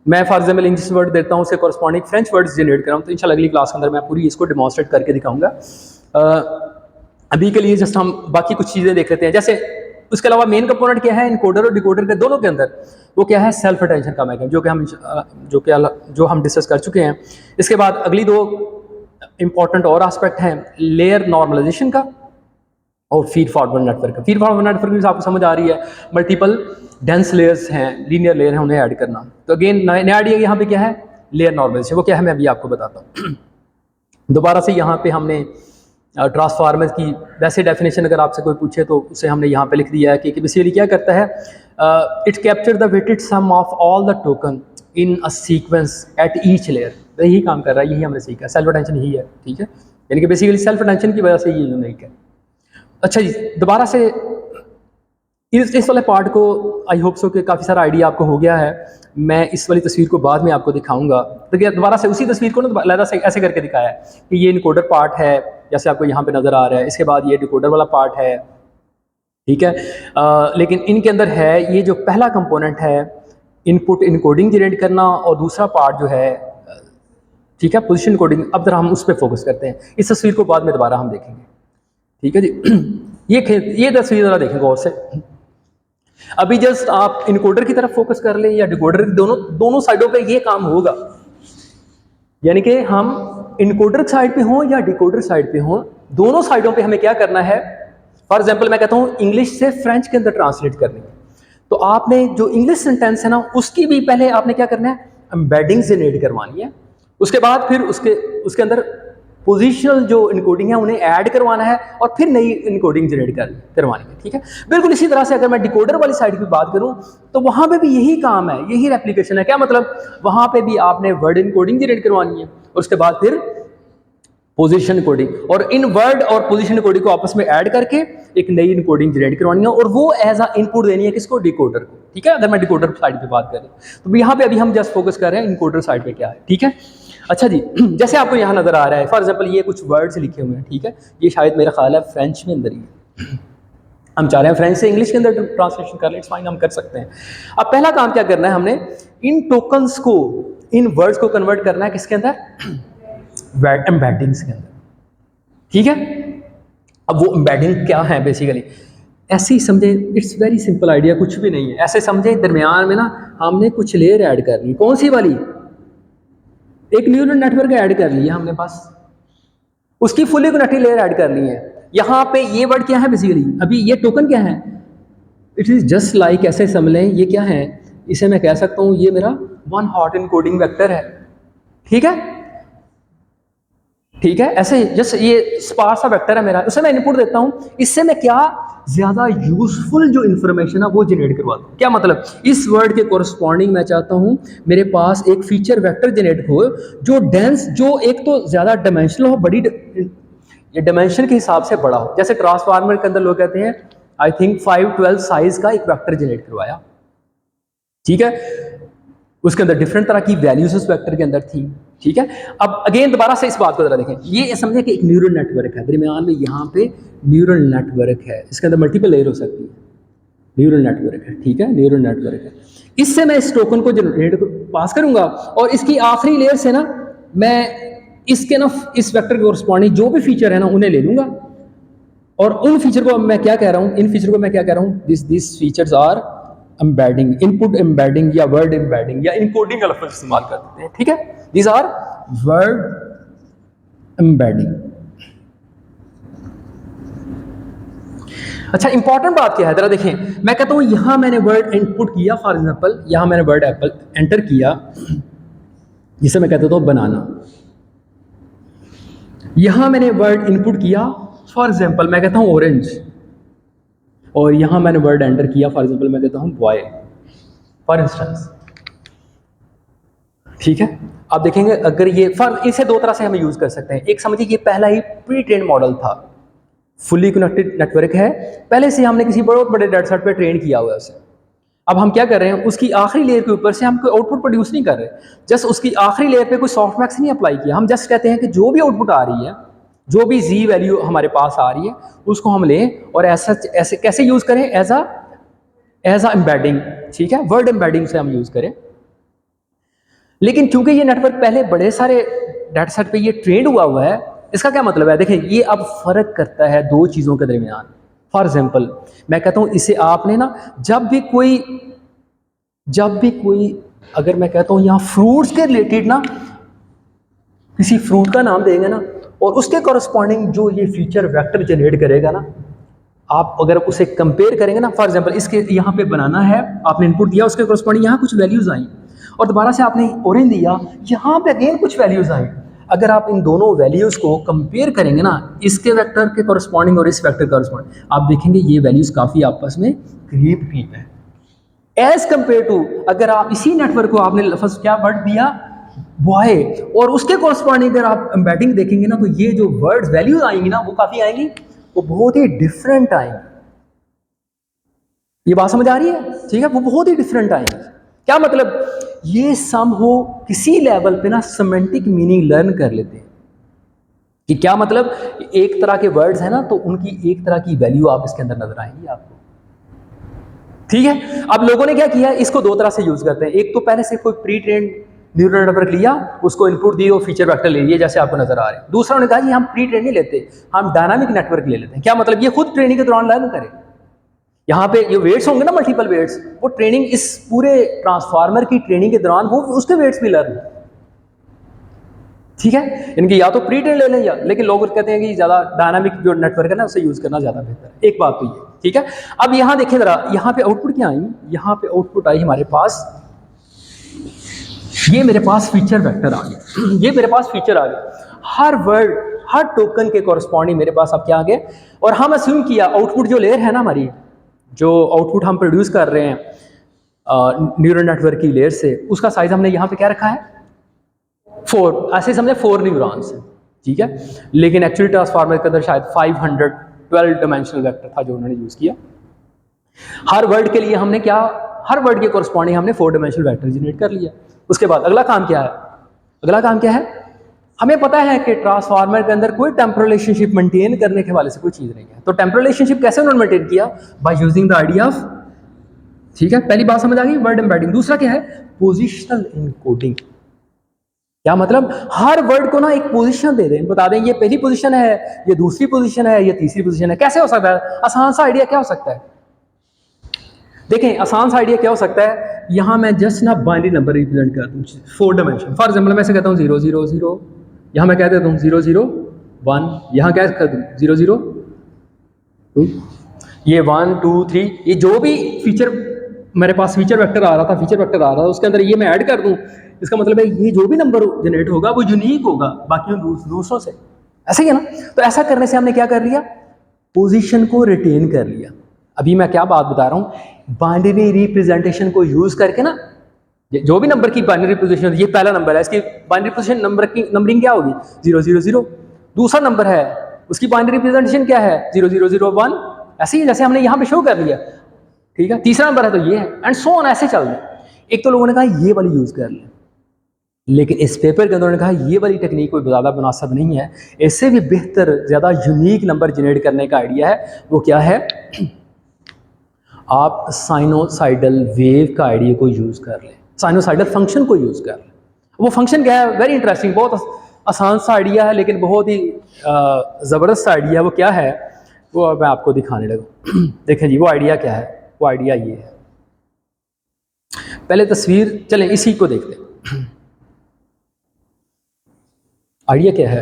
मैं फॉर एग्जाम्पल इंग्लिश वर्ड देता हूँ, उससे कॉरस्पॉन्डिंग फ्रेंच वर्ड्स जनरेट कर रहा हूँ, तो इंशाल्लाह अगली क्लास के अंदर मैं पूरी इसको डिमॉन्स्ट्रेट करके दिखाऊंगा। अभी के लिए जस्ट हम बाकी कुछ चीज़ें देख लेते हैं। जैसे उसके अलावा मेन कंपोनेंट क्या है इनकोडर और डिकोडर के दोनों के अंदर, वो क्या है, सेल्फ अटेंशन का मैकेनिज्म, जो हम डिस्कस कर चुके हैं। इसके बाद अगली 2 इंपॉर्टेंट और एस्पेक्ट हैं, लेयर नॉर्मलाइजेशन का और feed forward network. Feed forward network भी आपको समझ आ रही है, मल्टीपल डेंस लेयर्स हैं, लीनियर लेयर है, उन्हें ऐड करना। तो अगेन नया आइडिया यहाँ पे क्या है, लेयर नॉर्मलाइजेशन, वो क्या है मैं अभी आपको बताता हूँ। दोबारा से यहाँ पे हमने ट्रांसफार्मर की वैसे डेफिनेशन अगर आपसे कोई पूछे तो उसे हमने यहाँ पे लिख दिया है कि बेसिकली क्या करता है, it capture the weighted sum of all the token in a sequence at each layer. यही काम कर रहा है, यही हमने सीखा, सेल्फ अटेंशन यही है, ठीक है। यानी कि बेसिकली सेल्फ अटेंशन की वजह से ये यूनिक है। अच्छा जी, दोबारा से इस वाले पार्ट को आई होप सो कि काफ़ी सारा आइडिया आपको हो गया है। मैं इस वाली तस्वीर को बाद में आपको दिखाऊंगा। तो क्या दोबारा से उसी तस्वीर को ना अलग से ऐसे करके दिखाया है कि ये इनकोडर पार्ट है, जैसे आपको यहाँ पे नज़र आ रहा है। इसके बाद ये डिकोडर वाला पार्ट है, ठीक है। लेकिन इनके अंदर है ये जो पहला कंपोनेंट है इनपुट इनकोडिंग जनरेट करना, और दूसरा पार्ट जो है ठीक है पोजीशन कोडिंग। अब जरा हम उस पर फोकस करते हैं। इस तस्वीर को बाद में दोबारा हम देखेंगे, ठीक है जी। ये तस्वीर जरा देखें गौर से। अभी जस्ट आप इनकोडर की तरफ फोकस कर लें या डिकोडर, दोनों साइडों पे ये काम होगा। यानी कि हम इनकोडर साइड पे हों या डिकोडर साइड पे हों, दोनों साइडों पे हमें क्या करना है। फॉर एग्जांपल मैं कहता हूँ इंग्लिश से फ्रेंच के अंदर ट्रांसलेट करनी है, तो आपने जो इंग्लिश सेंटेंस है ना उसकी भी पहले आपने क्या करना है, एम्बेडिंग जनरेट करवानी है। उसके बाद फिर उसके अंदर पोजिशनल जो इनकोडिंग है उन्हें ऐड करवाना है, और फिर नई इनकोडिंग जनरेट करवानी है, ठीक है। बिल्कुल इसी तरह से अगर मैं डिकोडर वाली साइड की बात करूं तो वहां पे भी यही काम है, यही रेप्लिकेशन है। क्या मतलब, वहां पे भी आपने वर्ड इनकोडिंग जनरेट करवानी है, और उसके बाद फिर पोजीशन कोडिंग, और इन वर्ड और पोजीशन कोडिंग को आपस में ऐड करके एक नई इनकोडिंग जनरेट करवानी है, और वो एज अ इनपुट देनी है किसको, डिकोडर को, ठीक है। अगर मैं डिकोडर साइड पे बात करें तो यहाँ पे अभी हम जस्ट फोकस कर रहे हैं इनकोडर साइड पे क्या है, ठीक है। अच्छा जी, जैसे आपको यहाँ नजर आ रहा है फॉर एग्जाम्पल ये कुछ वर्ड्स लिखे हुए हैं, ठीक है। ये शायद मेरा ख्याल है फ्रेंच में अंदर ही है। हम चाह रहे हैं फ्रेंच से इंग्लिश के अंदर ट्रांसलेशन कर लें, इट्स फाइन, हम कर सकते हैं। अब पहला काम क्या करना है, हमने इन टोकन्स को, इन वर्ड्स को कन्वर्ट करना है किसके अंदर, एम्बेडिंग्स के अंदर, ठीक है। अब वो एम्बेडिंग क्या है, बेसिकली ऐसे ही समझे, इट्स वेरी सिंपल आइडिया, कुछ भी नहीं है। ऐसे समझे दरमियान में ना हमने कुछ लेयर ऐड करनी, कौन सी वाली, एक न्यूरल नेटवर्क ऐड कर लिया हमने, बस उसकी फुली कनेक्टेड लेयर ऐड कर ली है। यहाँ पे ये वर्ड क्या है बेसिकली, अभी ये टोकन क्या है, इट इज जस्ट लाइक, ऐसे समझ लें ये क्या है, इसे मैं कह सकता हूँ ये मेरा वन हॉट इनकोडिंग वेक्टर है, ठीक है, ठीक है। ऐसे जस्ट ये स्पार्स सा वेक्टर है मेरा, उसे मैं इनपुट देता हूँ, इससे मैं क्या ज्यादा यूजफुल जो इन्फॉर्मेशन है वो जनरेट करवाता हूँ। क्या मतलब, इस वर्ड के कोरस्पॉन्डिंग मैं चाहता हूँ मेरे पास एक फीचर वेक्टर जनरेट हो जो डेंस, जो एक तो ज्यादा डायमेंशनल हो, बड़ी ये डायमेंशन के हिसाब से बड़ा हो। जैसे ट्रांसफार्मर के अंदर लोग कहते हैं आई थिंक 512 साइज का एक वेक्टर जनरेट करवाया, ठीक है। उसके अंदर डिफरेंट तरह की वैल्यूज उस वेक्टर के अंदर थी, ठीक है। अब अगेन दोबारा से इस बात को जरा देखें, ये समझे कि एक न्यूरल नेटवर्क है, दरमियान में यहाँ पे न्यूरल नेटवर्क है, इसके अंदर मल्टीपल लेयर हो सकती है, न्यूरल नेटवर्क है, ठीक है, न्यूरल नेटवर्क है। इससे मैं इस टोकन को जनरेट पास करूंगा, और इसकी आखिरी लेयर से ना मैं इसके ना इस वेक्टर के कोरस्पॉन्डिंग जो भी फीचर है ना उन्हें ले लूंगा, और उन फीचर को मैं क्या कह रहा हूँ, इन फीचर को मैं क्या कह रहा हूँ, this features are embedding, input embedding या वर्ड एम्बेडिंग या इनकोडिंग का लफ्ज़ इस्तेमाल करते हैं, ठीक है। These are word embedding. अच्छा, इंपॉर्टेंट बात क्या है जरा देखें, मैं कहता हूं यहां मैंने वर्ड इनपुट किया, फॉर एग्जांपल यहां मैंने वर्ड एप्पल एंटर किया, जिसे मैं कहता हूं बनाना। यहां मैंने वर्ड इनपुट किया, फॉर एग्जांपल मैं कहता हूं ऑरेंज, और यहां मैंने वर्ड एंटर किया, फॉर एग्जांपल मैं कहता हूं बॉय, फॉर इंस्टेंस, ठीक है। आप देखेंगे अगर ये इसे दो तरह से हम यूज कर सकते हैं। एक समझिए ये पहला ही प्री ट्रेन मॉडल था, फुली कनेक्टेड नेटवर्क है, पहले से हमने किसी बहुत बड़े डेटा सेट पे ट्रेन किया हुआ है उसे। अब हम क्या कर रहे हैं, उसकी आखिरी लेयर के ऊपर से हम कोई आउटपुट प्रोड्यूस नहीं कर रहे, जस्ट उसकी आखिरी लेयर पे कोई सॉफ्टमैक्स नहीं अप्लाई किया। हम जस्ट कहते हैं कि जो भी आउटपुट आ रही है, जो भी जी वैल्यू हमारे पास आ रही है, उसको हम लें और ऐसे कैसे यूज करें, एज अ एम्बेडिंग, ठीक है, वर्ड एम्बेडिंग से हम यूज करें। लेकिन क्योंकि ये नेटवर्क पहले बड़े सारे डाटा सेट पे ये ट्रेंड हुआ है, इसका क्या मतलब है, देखें ये अब फर्क करता है दो चीज़ों के दरमियान। फॉर एग्जाम्पल मैं कहता हूँ इसे आपने ना जब भी कोई अगर मैं कहता हूँ यहाँ फ्रूट्स के रिलेटेड ना किसी फ्रूट का नाम देंगे ना, और उसके कॉरस्पॉन्डिंग जो ये फीचर वेक्टर जनरेट करेगा ना, आप अगर उसे कंपेयर करेंगे ना, फॉर एग्जाम्पल इसके यहाँ पे बनाना है, आपने इनपुट दिया, उसके कॉरस्पॉन्डिंग यहाँ कुछ वैल्यूज आई, और दोबारा से आपने ऑरेंज दिया, यहाँ पे अगेन कुछ वैल्यूज आई। अगर आप इन दोनों वैल्यूज को कंपेयर करेंगे ना, इसके वेक्टर के कॉरस्पॉन्डिंग और इस वेक्टर कॉरस्पॉन्डिंग, आप देखेंगे ये वैल्यूज काफी आपस में करीब है, एज कंपेयर टू अगर आप इसी नेटवर्क को आपने लफ्ज क्या वर्ड दिया, बॉय, और उसके कॉरस्पॉन्डिंग अगर आप एम्बेडिंग देखेंगे ना, तो ये जो वर्ड्स वैल्यूज आएंगी ना, वो काफी आएंगी, वो बहुत ही डिफरेंट आएंगी। ये बात समझ आ रही है? ठीक है, वो बहुत ही डिफरेंट आएंगी। क्या मतलब? ये सम हो किसी लेवल पे ना सेमेंटिक मीनिंग लर्न कर लेते हैं कि क्या मतलब, एक तरह के वर्ड्स है ना, तो उनकी एक तरह की वैल्यू आप इसके अंदर नजर आएंगी आपको। ठीक है, अब लोगों ने क्या किया, इसको दो तरह से यूज करते हैं। एक तो पहले से कोई प्री ट्रेन्ड न्यूरल नेटवर्क लिया, उसको इनपुट दी और फीचर वेक्टर ले लिए, जैसे आपको नजर आ रहे हैं। दूसरा उन्होंने कहा कि हम प्री ट्रेन नहीं लेते, हम डायनामिक नेटवर्क ले लेते हैं। क्या मतलब? ये खुद ट्रेनिंग के दौरान लर्न करें। यहाँ पे ये वेट्स होंगे ना, मल्टीपल वेट्स, वो ट्रेनिंग इस पूरे ट्रांसफार्मर की ट्रेनिंग के दौरान वो उसके वेट्स भी लर्न। ठीक है, इनकी या तो प्री ट्रेन ले लें या, लेकिन लोग कहते हैं कि ज़्यादा डायनामिक जो नेटवर्क है ना, उसे यूज़ करना ज़्यादा बेहतर है। एक बात तो ये, ठीक है। अब यहाँ देखिए ज़रा, यहाँ पे आउटपुट क्या आई? यहाँ पे आउटपुट आई हमारे पास, ये मेरे पास फीचर वेक्टर आ गया। ये मेरे पास फीचर आ गया, हर वर्ड, हर टोकन के कॉरस्पॉन्डिंग मेरे पास अब क्या आ गए। और हम अस्यूम किया आउटपुट जो लेयर है ना हमारी, जो आउटपुट हम प्रोड्यूस कर रहे हैं न्यूरल नेटवर्क की लेयर से, उसका साइज हमने यहाँ पे क्या रखा है? 4, ऐसे समझे 4 न्यूरॉन्स है। ठीक है, लेकिन एक्चुअली ट्रांसफार्मर के अंदर शायद 512 डायमेंशनल वेक्टर था जो उन्होंने यूज किया। हर वर्ड के लिए हमने क्या, हर वर्ड के कॉरस्पॉन्डिंग हमने 4 डायमेंशनल वेक्टर जनरेट कर लिया। उसके बाद अगला काम क्या है? अगला काम क्या है? हमें पता है कि ट्रांसफार्मर के अंदर कोई टेम्पोरल रिलेशनशिप मेंटेन करने के हवाले से कोई चीज़ नहीं है। तो टेम्पोरल रिलेशनशिप कैसे उन्होंने मेंटेन किया? By using the idea of, ठीक है, पहली बात समझ आ गई, वर्ड एम्बेडिंग। दूसरा क्या है? Positional encoding. क्या मतलब? हर वर्ड को ना एक पोजीशन दे दें, बता दें ये पहली पोजीशन है, ये दूसरी पोजीशन है, ये तीसरी पोजीशन है। कैसे हो सकता है? आसान सा आइडिया क्या हो सकता है? देखें, आसान सा आइडिया क्या हो सकता है? यहाँ मैं जस्ट ना बाइनरी नंबर रिप्रेजेंट कर दूँ 4 डायमेंशन। फॉर एग्जाम्पल मैं ऐसे कहता हूँ 0 0 0, यहाँ मैं कह देता हूँ 0 0 1, यहाँ क्या कर दूँ 0 0 2, ये 1 2 3, ये जो भी फीचर मेरे पास फीचर वेक्टर आ रहा था, फीचर वेक्टर आ रहा था, उसके अंदर ये मैं ऐड कर दूँ। इसका मतलब है ये जो भी नंबर जनरेट होगा वो यूनिक होगा बाकी दूसरों से। ऐसे ही है ना? तो ऐसा करने से हमने क्या कर लिया? पोजीशन को रिटेन कर लिया। अभी मैं क्या बात बता रहा हूँ, बाइनरी रिप्रेजेंटेशन को यूज करके ना, जो भी नंबर की बाइनरी पोजीशन, ये पहला नंबर है, इसकी बाइनरी पोजीशन नंबर की नंबरिंग क्या होगी? 0 0 0। दूसरा नंबर है, उसकी बाइनरी रिप्रेजेंटेशन क्या है? 0 0 0 1। ऐसे ही जैसे हमने यहाँ पे शो कर लिया। ठीक है, तीसरा नंबर है तो ये है, एंड सो ऑन, ऐसे चल रहा है। एक तो लोगों ने कहा ये वाली यूज कर लें, लेकिन इस पेपर के अंदर उन्होंने कहा ये वाली टेक्निक कोई ज़्यादा मुनासिब नहीं है, इससे भी बेहतर ज़्यादा यूनिक नंबर जनरेट करने का आइडिया है। वो क्या है? आप साइनोसाइडल वेव का आइडिया को यूज़ कर लें, साइनोसाइडल फंक्शन को यूज़ कर लें। वो फंक्शन क्या है? वेरी इंटरेस्टिंग, बहुत आसान सा आइडिया है, लेकिन बहुत ही ज़बरदस्त आइडिया है। वो क्या है? वो मैं आपको दिखाने लगा। देखें जी, वो आइडिया क्या है? वो आइडिया ये है, पहले तस्वीर चलें इसी को देखते हैं। आइडिया क्या है?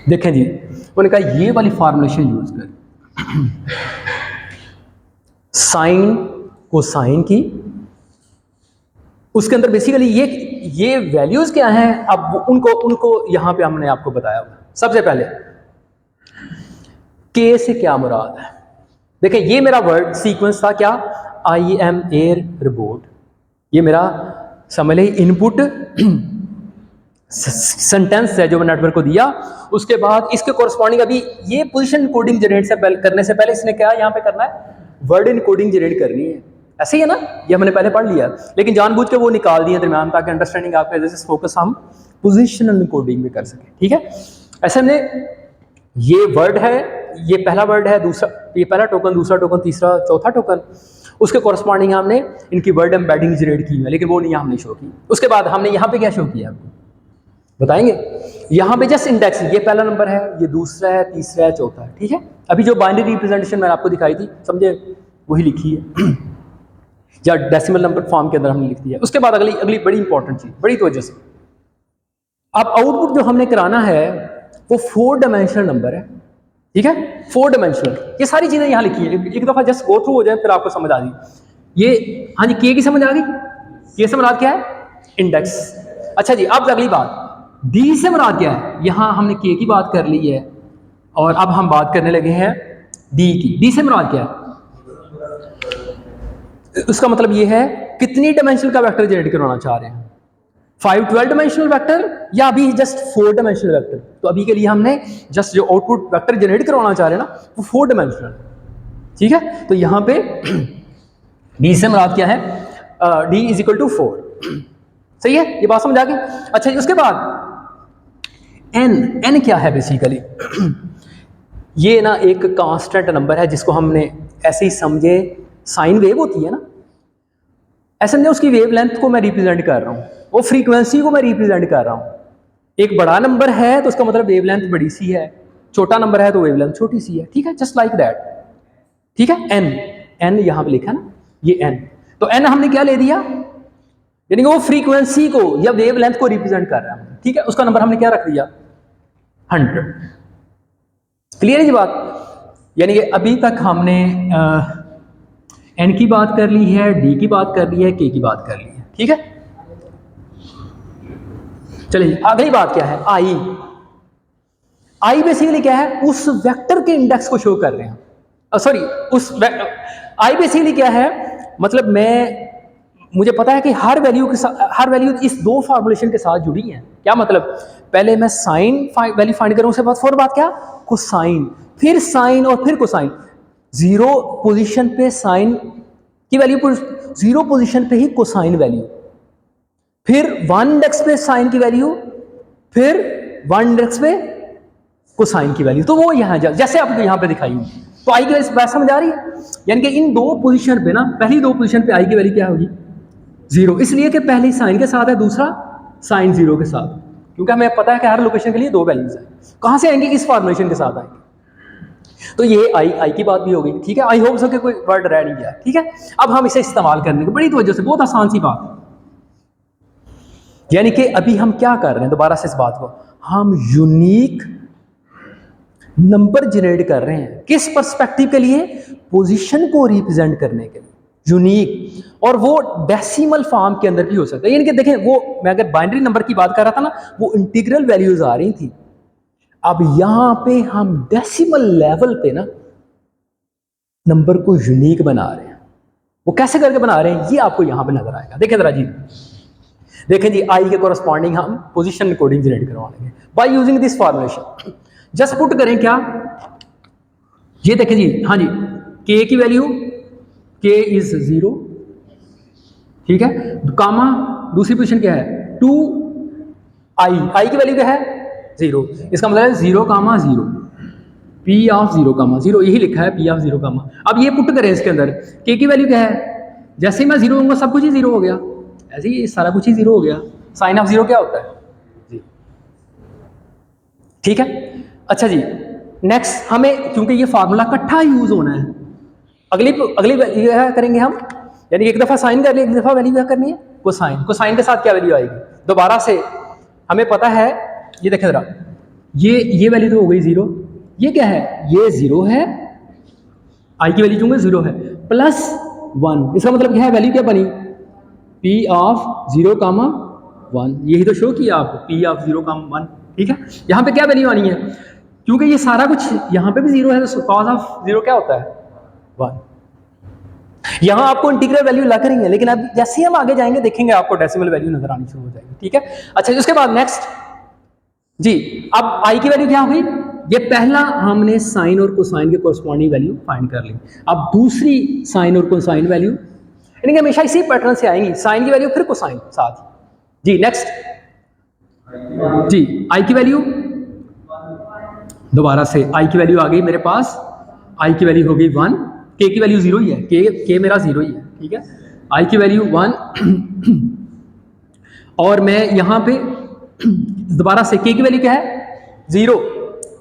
देखें जी, उन्होंने कहा ये वाली फॉर्मुलेशन यूज कर, साइन को साइन की, उसके अंदर बेसिकली ये वैल्यूज क्या हैं, अब उनको यहां पे हमने आपको बताया हुआ। सबसे पहले के से क्या मुराद है? देखें, ये मेरा वर्ड सीक्वेंस था क्या? I am air report. ये मेरा समझ लें इनपुट सेंटेंस है जो मैं नेटवर्क को दिया। उसके बाद इसके कोरस्पॉन्डिंग अभी ये पोजीशन कोडिंग जनरेट से करने से पहले इसने क्या यहाँ पे करना है? वर्ड इनकोडिंग जनरेट करनी है। ऐसे ही है ना, ये हमने पहले पढ़ लिया, लेकिन जानबूझ के वो निकाल दिए दरम्यान, ताकि अंडरस्टैंडिंग आपके वजह से फोकस हम पोजिशनल इनकोडिंग में कर सकें। ठीक है, ऐसे में ये वर्ड है, ये पहला वर्ड है, दूसरा ये पहला टोकन, दूसरा टोकन, तीसरा, चौथा टोकन, उसके कॉरस्पॉन्डिंग हमने इनकी वर्ड एम्बेडिंग जनरेट की है, लेकिन वो नहीं हमने शो की। उसके बाद हमने यहाँ पे क्या शो किया आपको बताएंगे। यहाँ पे जस्ट इंडेक्स, ये पहला नंबर है, ये दूसरा है, तीसरा है, चौथा है। ठीक है, अभी जो बाइनरी रिप्रेजेंटेशन मैंने आपको दिखाई थी, समझे, वही लिखी है या डेसिमल नंबर फॉर्म के अंदर हमने लिख दिया। उसके बाद अगली बड़ी इंपॉर्टेंट चीज, बड़ी तवज्जो से, अब आउटपुट जो हमने कराना है वो 4 डायमेंशनल नंबर है। ठीक है, 4 डायमेंशनल, ये सारी चीजें यहाँ लिखी है। एक दफा जस्ट गो थ्रू हो जाए, फिर आपको समझ आ गई। ये हाँ जी, के की समझ आ गई। ये से मुराद क्या है? इंडेक्स। अच्छा जी, अब अगली बात, डी से मुराद क्या है? यहाँ हमने के की बात कर ली है, और अब हम बात करने लगे हैं डी की। डी से मुराद क्या है? उसका मतलब ये है कितनी डायमेंशनल का वेक्टर जनरेट करवाना चाह रहे हैं, 5 12 डायमेंशनल वेक्टर या अभी जस्ट 4 डायमेंशनल वेक्टर। तो अभी के लिए हमने जस्ट जो आउटपुट वेक्टर जनरेट करवाना चाह रहे हैं ना वो 4 डायमेंशनल, ठीक है। तो यहाँ पे डी से मुराद क्या है, डी इज इक्वल टू 4, सही है, ये बात समझ आ गई। अच्छा उसके बाद एन क्या है बेसिकली ये ना एक कांस्टेंट नंबर है जिसको हमने ऐसे ही समझे, साइन वेव होती है ना, ऐसे समझे उसकी वेव लेंथ को मैं रिप्रेजेंट कर रहा हूँ, वो फ्रीक्वेंसी को मैं रिप्रेजेंट कर रहा हूँ। एक बड़ा नंबर है तो उसका मतलब वेव लेंथ बड़ी सी है, छोटा नंबर है तो वेव लेंथ छोटी सी है, ठीक है, जस्ट लाइक दैट, ठीक है। एन यहाँ पे लिखा ना, ये एन, तो एन हमने क्या ले दिया, यानी कि वो फ्रीक्वेंसी को या वेव लेंथ को रिप्रेजेंट कर रहा है, ठीक है। उसका नंबर हमने क्या रख दिया, 100। क्लियर है जी बात। यानी कि अभी तक हमने एन की बात कर ली है, डी की बात कर ली है, के की बात कर ली है, ठीक है। चलिए अगली बात क्या है, आई। आई बेसिकली क्या है, उस वेक्टर के इंडेक्स को शो कर रहे हैं, सॉरी उस आई बेसिकली क्या है, मतलब मुझे पता है कि हर वैल्यू के साथ, हर वैल्यू इस दो फॉर्मुलेशन के साथ जुड़ी है। क्या मतलब, पहले मैं साइन वैल्यू फाइंड करूं, उसके बाद फॉर बात क्या, कोसाइन, फिर साइन और फिर कोसाइन। जीरो पोजीशन पे साइन की वैल्यू, जीरो पोजीशन पे ही कोसाइन वैल्यू, फिर 1 इंडेक्स पे साइन की वैल्यू, फिर 1 इंडेक्स पे कोसाइन की वैल्यू। तो वो यहाँ जैसे आपको यहाँ पे दिखाई हुई, तो आई की वैल्यू बात समझ आ रही है। यानी कि इन दो पोजीशन पे ना, पहली दो पोजीशन पे आई की वैल्यू क्या होगी, 0, इसलिए कि पहली साइन के साथ है, दूसरा साइन 0 के साथ, क्योंकि हमें पता है कि हर लोकेशन के लिए दो वैल्यूज हैं। कहाँ से आएंगे, इस फॉर्मुलेशन के साथ आएंगे। तो ये आई की बात भी हो गई, ठीक है। आई होप सो कि कोई वर्ड रह नहीं गया, ठीक है। अब हम इसे इस्तेमाल करने को बड़ी तवज्जो से, बहुत आसान सी बात, यानी कि अभी हम क्या कर रहे हैं, दोबारा से इस बात को, हम यूनिक नंबर जनरेट कर रहे हैं, किस पर्सपेक्टिव के लिए, पोजीशन को रिप्रेजेंट करने के लिए, यूनिक, और वो डेसिमल फॉर्म के अंदर भी हो सकता है। यानी कि देखें, वो मैं अगर बाइनरी नंबर की बात कर रहा था ना, वो इंटीग्रल वैल्यूज आ रही थी, अब यहां पे हम डेसिमल लेवल पे ना नंबर को यूनिक बना रहे हैं। वो कैसे करके बना रहे हैं ये आपको यहां पे नजर आएगा। देखें जरा जी, देखें जी, आई के कोरस्पॉन्डिंग हम पोजीशन कोडिंग जनरेट करवा लेंगे by using this formulation. Just put करें क्या, ये देखें जी, हाँ जी, के की वैल्यू, के इज 0, ठीक है, कामा दूसरी पोजीशन क्या है 2, आई की वैल्यू क्या है 0, इसका मतलब है 0, 0, पी ऑफ 0, 0, यही लिखा है पी ऑफ 0, अब ये पुट करें इसके अंदर, के की वैल्यू क्या है, जैसे ही मैं 0 दूंगा सब कुछ ही 0 हो गया, ऐसे ही सारा कुछ ही 0 हो गया। साइन ऑफ 0 क्या होता है जी, ठीक है। अच्छा जी, नेक्स्ट हमें, क्योंकि ये फार्मूला इकट्ठा यूज होना है, अगली क्या करेंगे हम, यानी एक दफा साइन कर लिया, एक दफा वैल्यू क्या करनी है कोसाइन। कोसाइन के साथ क्या वैल्यू आएगी, दोबारा से हमें पता है, ये देखें जरा, ये वैल्यू तो हो गई 0, ये क्या है, ये 0 है, आई की वैल्यू चूंकि 0 है, प्लस 1, इसका मतलब क्या है, वैल्यू क्या बनी, पी ऑफ 0, 1, यही तो शो किया आपको, पी ऑफ 0, 1, ठीक है। यहाँ पे क्या वैल्यू आनी है, क्योंकि ये सारा कुछ यहाँ पे भी 0 है, तो कॉस ऑफ 0 क्या होता है 1। यहाँ आपको इंटीग्रल वैल्यू लग रही है, लेकिन अब जैसे ही हम आगे जाएंगे देखेंगे आपको डेसिमल वैल्यू नजर आनी शुरू हो जाएगी, ठीक है। अच्छा उसके बाद नेक्स्ट जी, अब आई की वैल्यू क्या हो गई, ये पहला हमने साइन और कोसाइन के कोरस्पॉन्डिंग वैल्यू फाइंड कर ली, अब दूसरी साइन और कोसाइन वैल्यू, यानी कि हमेशा इसी पैटर्न से आएंगी, साइन की वैल्यू फिर कोसाइन साथ जी। नेक्स्ट जी, आई की वैल्यू, दोबारा से आई की वैल्यू आ गई मेरे पास, आई की वैल्यू हो गई 1, के की वैल्यू 0 ही है, के मेरा 0 ही है, ठीक है। आई की वैल्यू 1 और मैं यहाँ पे दोबारा से के की वैल्यू क्या है 0,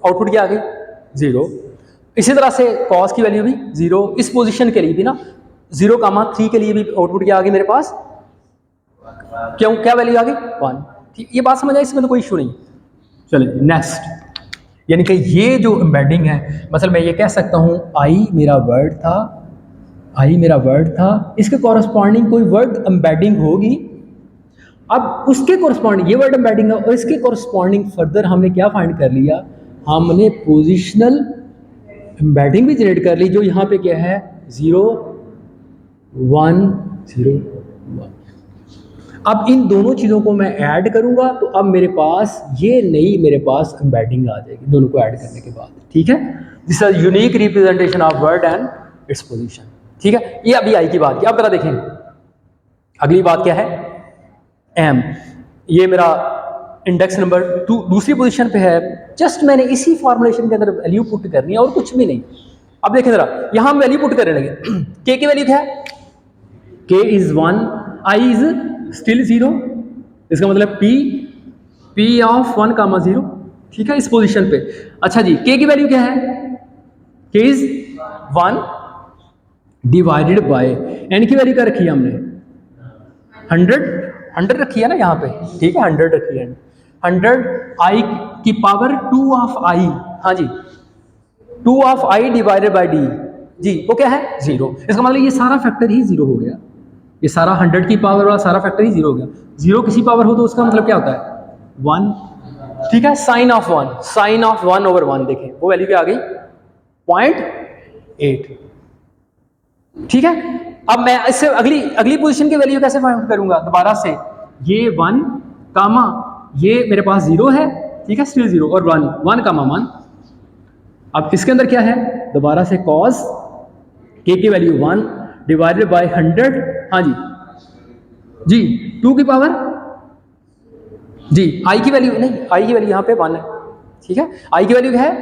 आउटपुट क्या आ गई 0। इसी तरह से कॉस की वैल्यू भी 0, इस पोजीशन के लिए भी ना 0, 3 के लिए भी आउटपुट क्या आ गई मेरे पास, क्यों क्या वैल्यू आ गई 1, ठीक। ये बात समझ आई, इसमें तो कोई इशू नहीं। चलिए नेक्स्ट, यानी कि ये जो एम्बेडिंग है, मतलब मैं ये कह सकता हूँ आई मेरा वर्ड था, आई मेरा वर्ड था, इसके कॉरस्पॉन्डिंग कोई वर्ड एम्बेडिंग होगी, अब उसके कॉरस्पॉन्डिंग ये वर्ड एम्बेडिंग है, और इसके कॉरस्पॉन्डिंग फर्दर हमने क्या फाइंड कर लिया, हमने पोजिशनल एम्बेडिंग भी जनरेट कर ली, जो यहाँ पे क्या है 0, 1 0 1। अब इन दोनों चीज़ों को मैं ऐड करूंगा तो अब मेरे पास ये नई मेरे पास एम्बेडिंग आ जाएगी दोनों को ऐड करने के बाद। ठीक है, this is unique representation of word and its position. ठीक है, ये अभी आई की बात की। अब जरा देखें अगली बात क्या है, एम। ये मेरा इंडेक्स नंबर 2 दूसरी पोजीशन पे है। जस्ट मैंने इसी फॉर्मुलेशन के अंदर वैल्यू पुट करनी है और कुछ भी नहीं। अब देखें जरा, यहां हम वैल्यू पुट करने लगे। के की वैल्यू क्या है, के इज 1, आई इज स्टिल 0, इसका मतलब पी ऑफ 1 कामा 0। ठीक है, इस पोजीशन पे। अच्छा जी, के की वैल्यू क्या है, के इज 1 डिवाइडेड बाय एन की वैल्यू क्या रखी है हमने 100 रखी है ना यहाँ पे। ठीक है, 100 रखी है। 100 आई की पावर 2 ऑफ आई, हाँ जी 2 of I divided by D G, वो क्या है 0। इसका मतलब ये सारा फैक्टर ही 0 हो गया। ये सारा 100 की पावर वाला सारा फैक्टर ही 0 हो गया। 0 किसी पावर हो तो उसका मतलब क्या होता है 1। ठीक है, sine of 1, sine of 1 over 1 देखें वो वैल्यू क्या आ गई 0.8। ठीक है, अब मैं इससे अगली पोजीशन की वैल्यू कैसे फाइंड करूंगा दोबारा से। ये 1 कामा ये मेरे पास 0 है, ठीक है स्टिल 0, और 1 कामा 1। अब इसके अंदर क्या है दोबारा से cos k की वैल्यू 1 डिवाइडेड बाय 100, हाँ जी 2 की पावर जी i की वैल्यू नहीं, i की वैल्यू यहाँ पे 1 है। ठीक है, i की वैल्यू क्या है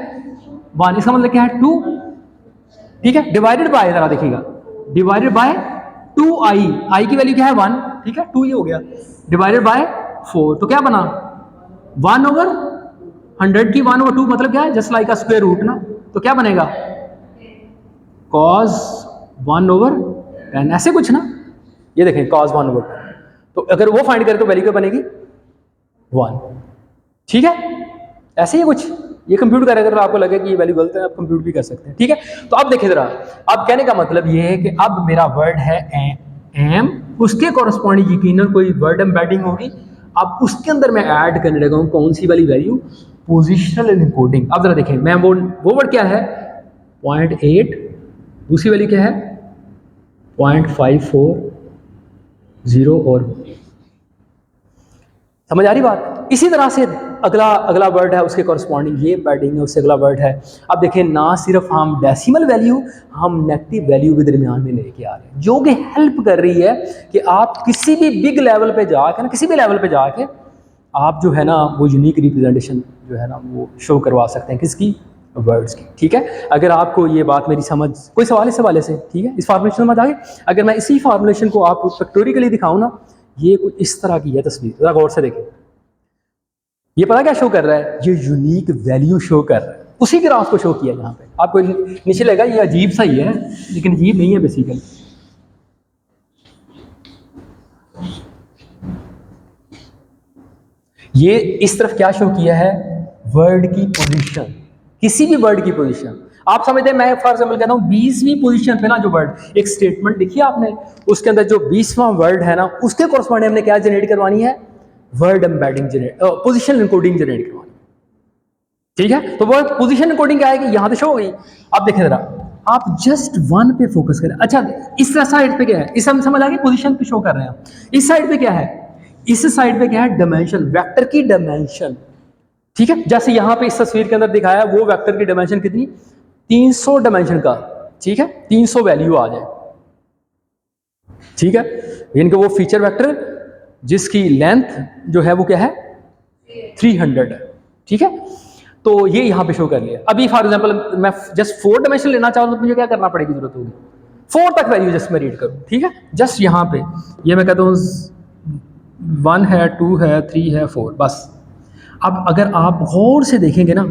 1, इसका मतलब क्या है 2। ठीक है, डिवाइडेड बाय जरा देखिएगा, डिवाइडेड बाय 2i, i की वैल्यू क्या है 1। ठीक है, 2 ये हो गया, डिवाइडेड बाय 4 तो क्या बना 1 ओवर 100 की 1 ओवर 2 मतलब क्या है just like a square root ना, तो क्या बनेगा cos 1 ओवर 10, ऐसे कुछ ना। ये देखें cos 1 ओवर 10, तो अगर वो फाइंड करें तो वैल्यू क्या बनेगी 1। ठीक है, ऐसे ही कुछ ये कंप्यूट करें, अगर आपको लगे कि ये वैल्यू गलत है आप कंप्यूट भी कर सकते हैं। ठीक है, तो अब देखिए जरा, अब कहने का मतलब ये है कि अब मेरा वर्ड है एम, उसके कॉरस्पॉन्डिंग यकीनन कोई वर्ड एम्बेडिंग होगी। अब उसके अंदर मैं ऐड करने लगा हूँ कौन सी वाली वैल्यू, पोजिशनल एनकोडिंग। अब जरा देखें मैं वो वर्ड क्या है 0.8, दूसरी वैल्यू क्या है 0.540 और समझ आ रही बात। इसी तरह से अगला वर्ड है उसके कॉरस्पॉन्डिंग ये एम्बेडिंग है, उससे अगला वर्ड है। अब देखें ना सिर्फ हम डेसिमल वैल्यू, हम नेगेटिव वैल्यू भी दरमियान में लेके आ रहे हैं, जो कि हेल्प कर रही है कि आप किसी भी बिग लेवल पे जाके ना, किसी भी लेवल पे जाके आप जो है ना वो यूनिक रिप्रेजेंटेशन जो है ना वो शो करवा सकते हैं किसकी, वर्ड्स की। ठीक है, अगर आपको ये बात मेरी समझ, कोई सवाल इस हवाले से, ठीक है इस फार्मूलेशन समझ आ गई। अगर मैं इसी फार्मूलेशन को आपको फैक्टोरिकली दिखाऊँ ना, ये कुछ इस तरह की है तस्वीर, जरा गौर से देखें। ये पता क्या शो कर रहा है, ये यूनिक वैल्यू शो कर रहा है, उसी ग्राफ को शो किया यहाँ पे। आपको नीचे लगेगा ये अजीब सा ही है, लेकिन अजीब नहीं है बेसिकली। ये इस तरफ क्या शो किया है, वर्ड की पोजीशन, किसी भी वर्ड की पोजीशन। आप समझते हैं, मैं फॉर एग्जाम्पल कहता हूँ 20वीं पोजीशन पे ना जो वर्ड, एक स्टेटमेंट लिखी आपने, उसके अंदर जो 20वां वर्ड है ना उसके कॉरस्पॉन्डिंग हमने क्या जनरेट करवानी है, word embedding generate, position encoding generate करवानी। ठीक है, तो वो पोजीशन एनकोडिंग क्या है कि यहां पे शो हो गई। अब देखें जरा, आप जस्ट 1 पे फोकस करें। अच्छा, इस साइड पे क्या है, इस हम समझ आ गए पोजीशन पे शो कर रहे हैं। इस साइड पे क्या है, इस साइड पे क्या है डायमेंशन, वेक्टर की डायमेंशन। ठीक है, जैसे यहां पे इस तस्वीर के अंदर दिखाया वो वेक्टर की डायमेंशन कितनी 300 डायमेंशन का। ठीक है, 300 वैल्यू आ जाए। ठीक है, यानी कि वो फीचर वेक्टर जिसकी लेंथ जो है वो क्या है 300 है। ठीक है, तो ये यहाँ पे शो कर लिया। अभी फॉर एग्जांपल मैं जस्ट 4 डायमेंशन लेना चाहूँ तो मुझे क्या करना पड़ेगी, जरूरत होगी 4 तक वैल्यू जस्ट मैं रीड करूँ। ठीक है, जस्ट यहाँ पे ये मैं कहता हूँ 1 है, 2 है, 3 है, 4 बस। अब अगर आप गौर से देखेंगे ना,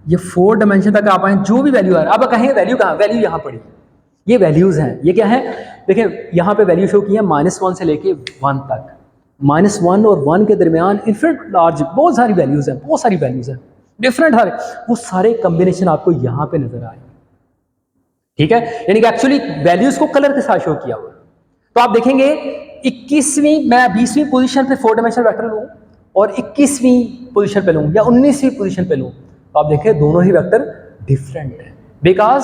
ये 4 डायमेंशन तक आप आए, जो भी वैल्यू आ रहा है, अब कहेंगे वैल्यू कहाँ, वैल्यू यहाँ पड़ी, ये वैल्यूज हैं। ये क्या है, देखें यहाँ पे वैल्यू शो की है -1 से लेके 1 तक। -1 और 1 के दरमियान इन्फिनिट लार्ज बहुत सारी वैल्यूज हैं, बहुत सारी वैल्यूज हैं डिफरेंट हर, वो सारे कॉम्बिनेशन आपको यहाँ पे नजर आए। ठीक है, यानी कि एक्चुअली वैल्यूज को कलर के साथ शो किया हुआ। तो आप देखेंगे 21वीं, मैं 20वीं पोजीशन पे 4 डायमेंशनल वेक्टर लूँ और 21वीं पोजीशन पे लूँ या 19वीं पोजीशन पे लूँ, तो आप देखें दोनों ही वेक्टर डिफरेंट है, बिकॉज